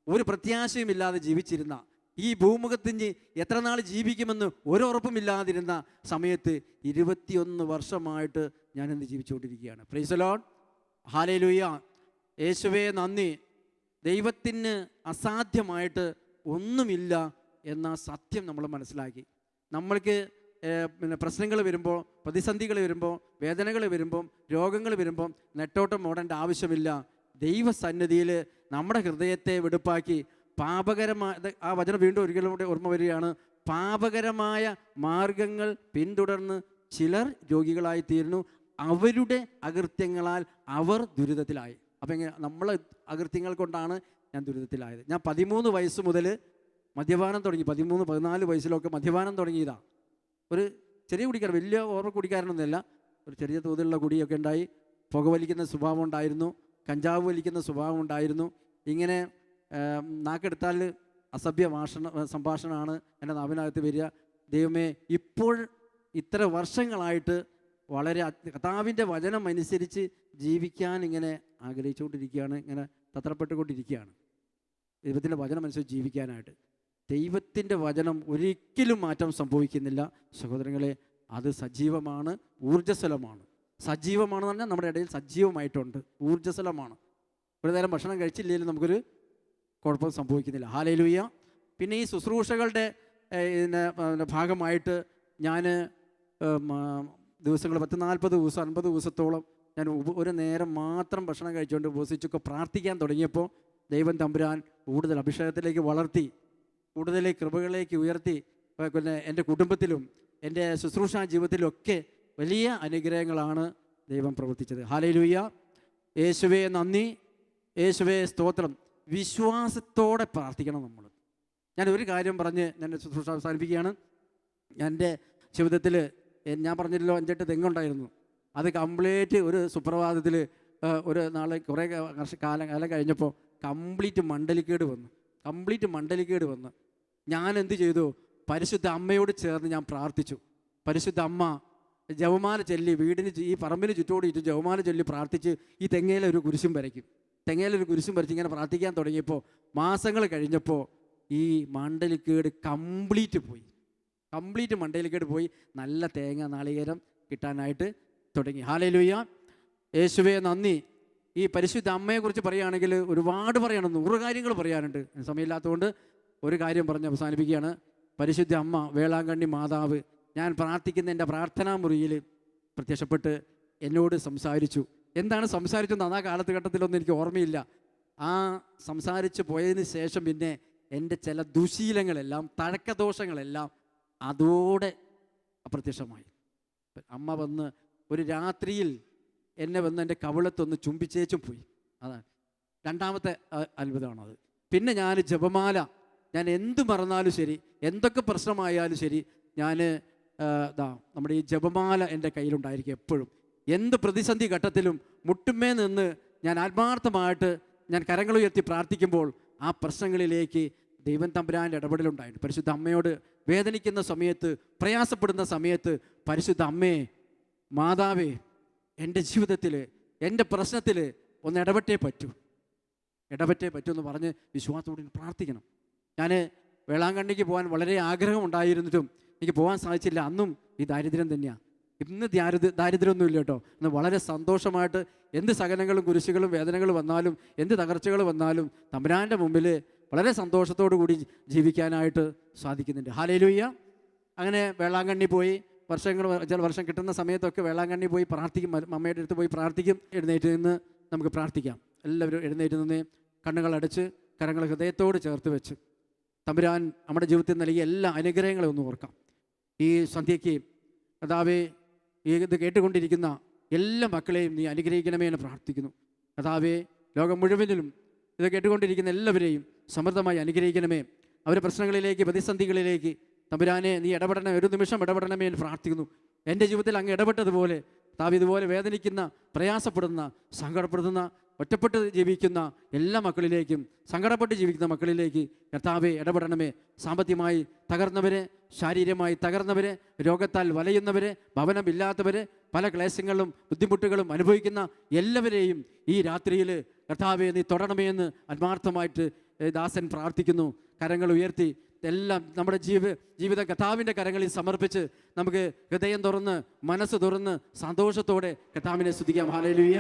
ഒരു പ്രത്യാശയുമില്ലാതെ ജീവിച്ചിരുന്ന, ഈ ഭൂമുഖത്തിന് എത്ര നാൾ ജീവിക്കുമെന്ന് ഒരുറപ്പുമില്ലാതിരുന്ന സമയത്ത് 21 വർഷമായിട്ട് ഞാനിന്ന് ജീവിച്ചുകൊണ്ടിരിക്കുകയാണ്. Praise the Lord, hallelujah. യേശുവേ നന്ദി. ദൈവത്തിന് അസാധ്യമായിട്ട് ഒന്നുമില്ല എന്ന സത്യം നമ്മൾ മനസ്സിലാക്കി. നമ്മൾക്ക് പിന്നെ പ്രശ്നങ്ങൾ വരുമ്പോൾ, പ്രതിസന്ധികൾ വരുമ്പോൾ, വേദനകൾ വരുമ്പം, രോഗങ്ങൾ വരുമ്പം നെട്ടോട്ടം ഓടേണ്ട ആവശ്യമില്ല. ദൈവസന്നിധിയിൽ നമ്മുടെ ഹൃദയത്തെ വെടുപ്പാക്കി ആ വചനം വീണ്ടും ഒരിക്കലും കൂടി ഓർമ്മ വരികയാണ്. പാപകരമായ മാർഗങ്ങൾ പിന്തുടർന്ന് ചിലർ രോഗികളായിത്തീരുന്നു, അവരുടെ അകൃത്യങ്ങളാൽ അവർ ദുരിതത്തിലായി. അപ്പം എങ്ങനെ നമ്മളെ അകൃത്യങ്ങൾ കൊണ്ടാണ് ഞാൻ ദുരിതത്തിലായത്. ഞാൻ 13 വയസ്സ് മുതൽ മദ്യപാനം തുടങ്ങി. 13-14 വയസ്സിലൊക്കെ മദ്യപാനം തുടങ്ങിയതാണ്. ഒരു ചെറിയ കുടിക്കാരൻ, വലിയ ഓർമ്മ കുടിക്കാരനൊന്നുമല്ല, ഒരു ചെറിയ തോതിലുള്ള കുടിയൊക്കെ ഉണ്ടായി. പുകവലിക്കുന്ന സ്വഭാവം ഉണ്ടായിരുന്നു, കഞ്ചാവ് വലിക്കുന്ന സ്വഭാവം ഉണ്ടായിരുന്നു. ഇങ്ങനെ നാക്കെടുത്താൽ അസഭ്യ സംഭാഷണമാണ് എൻ്റെ നാവിനകത്ത് വരിക. ദൈവമേ, ഇപ്പോൾ ഇത്ര വർഷങ്ങളായിട്ട് വളരെ കർത്താവിൻ്റെ വചനം അനുസരിച്ച് ജീവിക്കാൻ ഇങ്ങനെ ആഗ്രഹിച്ചുകൊണ്ടിരിക്കുകയാണ്, ഇങ്ങനെ തത്രപ്പെട്ടുകൊണ്ടിരിക്കുകയാണ്. ദൈവത്തിൻ്റെ വചനം അനുസരിച്ച് ജീവിക്കാനായിട്ട്. ദൈവത്തിൻ്റെ വചനം ഒരിക്കലും മാറ്റം സംഭവിക്കുന്നില്ല സഹോദരങ്ങളെ. അത് സജീവമാണ്, ഊർജ്ജസ്വലമാണ്. സജീവമാണെന്ന് പറഞ്ഞാൽ നമ്മുടെ ഇടയിൽ സജീവമായിട്ടുണ്ട്, ഊർജ്ജസ്വലമാണ്. ഒരു നേരം ഭക്ഷണം കഴിച്ചില്ലെങ്കിലും നമുക്കൊരു കുഴപ്പം സംഭവിക്കുന്നില്ല. ഹല്ലേലൂയ. പിന്നെ ഈ ശുശ്രൂഷകളുടെ ഭാഗമായിട്ട് ഞാൻ ദിവസങ്ങൾ 10-40 ദിവസം 50 ദിവസത്തോളം ഞാൻ ഒരു നേരം മാത്രം ഭക്ഷണം കഴിച്ചുകൊണ്ട് ഉപവസിച്ചൊക്കെ പ്രാർത്ഥിക്കാൻ തുടങ്ങിയപ്പോൾ ദൈവം തമ്പുരാൻ കൂടുതൽ അഭിഷേകത്തിലേക്ക് വളർത്തി, കൂടുതൽ കൃപകളിലേക്ക് ഉയർത്തി. പിന്നെ എൻ്റെ കുടുംബത്തിലും എൻ്റെ ശുശ്രൂഷാ ജീവിതത്തിലും ഒക്കെ വലിയ അനുഗ്രഹങ്ങളാണ് ദൈവം പ്രവർത്തിച്ചത്. ഹല്ലേലൂയ. യേശുവേ നന്ദി, യേശുവേ സ്തോത്രം. വിശ്വാസത്തോടെ പ്രാർത്ഥിക്കണം നമ്മൾ. ഞാൻ ഒരു കാര്യം പറഞ്ഞ് ഞാൻ ശുശ്രൂഷ അവസാനിപ്പിക്കുകയാണ്. എൻ്റെ ജീവിതത്തിൽ ഞാൻ പറഞ്ഞില്ലല്ലോ 5-8 തെങ്ങുണ്ടായിരുന്നു. അത് കംപ്ലീറ്റ് ഒരു സുപ്രഭാതത്തിൽ ഒരു നാളെ കുറേ കാലം കഴിഞ്ഞപ്പോൾ കംപ്ലീറ്റ് മണ്ഡലിക്കേട് വന്നു. ഞാൻ എന്ത് ചെയ്തു? പരിശുദ്ധ അമ്മയോട് ചേർന്ന് ഞാൻ പ്രാർത്ഥിച്ചു. പരിശുദ്ധ അമ്മ ജപമാല ചൊല്ലി, ഈ പറമ്പിന് ചുറ്റോട് ചുറ്റും ജപമാല ചൊല്ലി പ്രാർത്ഥിച്ച് ഈ തെങ്ങയിലൊരു കുരിശും വരയ്ക്കും. വരച്ച് ഇങ്ങനെ പ്രാർത്ഥിക്കാൻ തുടങ്ങിയപ്പോൾ മാസങ്ങൾ കഴിഞ്ഞപ്പോൾ ഈ മണ്ഡലിക്കേട് കംപ്ലീറ്റ് മണ്ഡലിക്കേട് പോയി. നല്ല തേങ്ങ നാളികേരം കിട്ടാനായിട്ട് തുടങ്ങി. ഹല്ലേലൂയ. യേശുവേ നന്ദി. ഈ പരിശുദ്ധ അമ്മയെക്കുറിച്ച് പറയുകയാണെങ്കിൽ ഒരുപാട് പറയണം, 100 കാര്യങ്ങൾ പറയാനുണ്ട്. സമയമില്ലാത്തതുകൊണ്ട് ഒരു കാര്യം പറഞ്ഞ് അവസാനിപ്പിക്കുകയാണ്. പരിശുദ്ധ അമ്മ, വേളാങ്കണ്ണി മാതാവ്, ഞാൻ പ്രാർത്ഥിക്കുന്ന എൻ്റെ പ്രാർത്ഥനാ മുറിയിൽ പ്രത്യക്ഷപ്പെട്ട് എന്നോട് സംസാരിച്ചു. എന്താണ് സംസാരിച്ചതെന്ന് ആ കാലഘട്ടത്തിലൊന്നും എനിക്ക് ഓർമ്മയില്ല. ആ സംസാരിച്ച് പോയതിന് ശേഷം പിന്നെ എൻ്റെ ചില ദുശീലങ്ങളെല്ലാം, തഴക്കദോഷങ്ങളെല്ലാം അതോടെ അപ്രത്യക്ഷമായി. അമ്മ വന്ന് ഒരു രാത്രിയിൽ എന്നെ വന്ന് എൻ്റെ കവിളത്തൊന്ന് ചുംബിച്ചേച്ചും പോയി. അതാണ് രണ്ടാമത്തെ അത്ഭുതമാണത്. പിന്നെ ഞാൻ ജപമാല, ഞാൻ എന്ത് മറന്നാലും ശരി, എന്തൊക്കെ പ്രശ്നമായാലും ശരി, ഞാൻ നമ്മുടെ ഈ ജപമാല എൻ്റെ കയ്യിലുണ്ടായിരിക്കും എപ്പോഴും. എന്ത് പ്രതിസന്ധി ഘട്ടത്തിലും മുട്ടുമേ നിന്ന് ഞാൻ ആത്മാർത്ഥമായിട്ട് ഞാൻ കരങ്ങളുയർത്തി പ്രാർത്ഥിക്കുമ്പോൾ ആ പ്രശ്നങ്ങളിലേക്ക് ദൈവം തമ്പുരാൻ്റെ ഇടപെടലുണ്ടായിരുന്നു. പരിശുദ്ധ അമ്മയോട് വേദനിക്കുന്ന സമയത്ത്, പ്രയാസപ്പെടുന്ന സമയത്ത്, പരിശുദ്ധ അമ്മേ, മാതാവേ, എൻ്റെ ജീവിതത്തിൽ, എൻ്റെ പ്രശ്നത്തിൽ ഒന്ന് ഇടപെട്ടേ പറ്റൂ എന്ന് പറഞ്ഞ് വിശ്വാസത്തോടെ പ്രാർത്ഥിക്കണം. ഞാൻ വേളാങ്കണ്ണിക്ക് പോകാൻ വളരെ ആഗ്രഹമുണ്ടായിരുന്നിട്ടും എനിക്ക് പോകാൻ സാധിച്ചില്ല. അന്നും ഈ ദാരിദ്ര്യം തന്നെയാണ്. ഇന്ന് ദാരിദ്ര്യമൊന്നും ഇല്ല കേട്ടോ. ഇന്ന് വളരെ സന്തോഷമായിട്ട് എന്ത് സകലങ്ങളും കുരിശുകളും വേദനകളും വന്നാലും, എന്ത് തകർച്ചകൾ വന്നാലും തമ്പുരാൻ്റെ മുമ്പിൽ വളരെ സന്തോഷത്തോടു കൂടി ജീവിക്കാനായിട്ട് സാധിക്കുന്നുണ്ട്. ഹല്ലേലൂയ. അങ്ങനെ വേളാങ്കണ്ണി പോയി ചില വർഷം കിട്ടുന്ന സമയത്തൊക്കെ വേളാങ്കണ്ണി പോയി പ്രാർത്ഥിക്കും. അമ്മയുടെ അടുത്ത് പോയി പ്രാർത്ഥിക്കും. എഴുന്നേറ്റ് നിന്ന് നമുക്ക് പ്രാർത്ഥിക്കാം. എല്ലാവരും എഴുന്നേറ്റ് നിന്ന് കണ്ണുകളടച്ച് കരങ്ങൾ ഹൃദയത്തോട് ചേർത്ത് വെച്ച് തമ്പുരാൻ നമ്മുടെ ജീവിതത്തിൽ നൽകിയ എല്ലാ അനുഗ്രഹങ്ങളെ ഒന്ന് ഓർക്കാം. ഈ സന്ധ്യയ്ക്ക് കർത്താവേ, ഇത് കേട്ടുകൊണ്ടിരിക്കുന്ന എല്ലാ മക്കളെയും നീ അനുഗ്രഹിക്കണമേ എന്ന് പ്രാർത്ഥിക്കുന്നു. കർത്താവേ, ലോകം മുഴുവനിലും ഇത് കേട്ടുകൊണ്ടിരിക്കുന്ന എല്ലാവരെയും സമൃദ്ധമായി അനുഗ്രഹിക്കണമേ. അവരുടെ പ്രശ്നങ്ങളിലേക്ക്, പ്രതിസന്ധികളിലേക്ക് തമ്പുരാനെ നീ ഇടപെടണമേ, ഒരു നിമിഷം ഇടപെടണമേ എന്ന് പ്രാർത്ഥിക്കുന്നു. എൻ്റെ ജീവിതത്തിൽ അങ്ങ് ഇടപെട്ടതുപോലെ കർത്താവ് ഇതുപോലെ വേദനിക്കുന്ന, പ്രയാസപ്പെടുന്ന, സങ്കടപ്പെടുന്ന, ഒറ്റപ്പെട്ട് ജീവിക്കുന്ന എല്ലാ മക്കളിലേക്കും, സങ്കടപ്പെട്ട് ജീവിക്കുന്ന മക്കളിലേക്ക് കർത്താവെ ഇടപെടണമേ. സാമ്പത്തികമായി തകർന്നവരെ, ശാരീരികമായി തകർന്നവരെ, രോഗത്താൽ വലയുന്നവരെ, ഭവനമില്ലാത്തവരെ, പല ക്ലേശങ്ങളും ബുദ്ധിമുട്ടുകളും അനുഭവിക്കുന്ന എല്ലാവരെയും ഈ രാത്രിയിൽ കർത്താവെ നീ തൊടണമേ എന്ന് ആത്മാർത്ഥമായിട്ട് ദാസൻ പ്രാർത്ഥിക്കുന്നു. കരങ്ങൾ ഉയർത്തി എല്ലാം നമ്മുടെ ജീവിതം കർത്താവിൻ്റെ കരങ്ങളിൽ സമർപ്പിച്ച് നമുക്ക് ഹൃദയം തുറന്ന്, മനസ്സ് തുറന്ന്, സന്തോഷത്തോടെ കർത്താവിനെ സ്തുതിക്കാം. Hallelujah,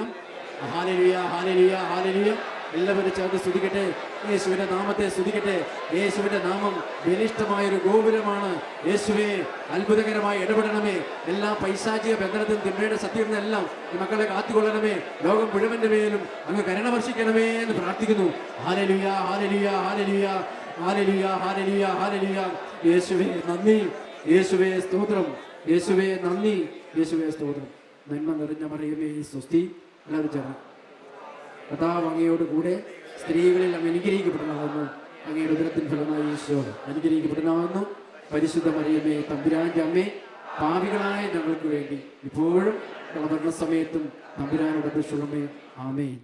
hallelujah, hallelujah, hallelujah. എല്ലാവരും ചേർന്ന് സ്തുതിക്കട്ടെ. യേശുവിന്റെ നാമത്തെ സ്തുതിക്കട്ടെ. യേശുവിന്റെ നാമം ബലിഷ്ഠമായൊരു ഗോപുരമാണ്. യേശുവേ, അത്ഭുതകരമായി ഇടപെടണമേ. എല്ലാ പൈശാചിക ബന്ധനത്തിനും തിന്മയുടെ സത്യത്തിൽ നിന്നെല്ലാം ഈ മക്കളെ കാത്തുകൊള്ളണമേ. ലോകം മുഴുവന്റെ മേലും അങ്ങ് കരുണ വർഷിക്കണമേ എന്ന് പ്രാർത്ഥിക്കുന്നു. Hallelujah, hallelujah, hallelujah, hallelujah, hallelujah, hallelujah. യേശുവേ നന്ദി, യേശുവേ സ്തോത്രം, യേശുവേ നന്ദി, യേശുവേ സ്തോത്രം. നന്മ നിറഞ്ഞ മറിയമേ സ്വസ്തി. എല്ലാവരും ചേർന്ന് കർത്താവ് അങ്ങയോട് കൂടെ സ്ത്രീകളിൽ അങ്ങ് അനുഗ്രഹിക്കപ്പെടണമെന്ന്, അങ്ങയുടെ ഉദരത്തിൻ ഫലമായി ഈശോ അനുഗ്രഹിക്കപ്പെടണമെന്ന്. പരിശുദ്ധ മറിയമേ തമ്പുരാന്റെ അമ്മേ, പാപികളായ ഞങ്ങൾക്ക് വേണ്ടി ഇപ്പോഴും മരണ സമയത്തും തമ്പുരാനോട് അപേക്ഷിക്കണമേ. ആമേൻ.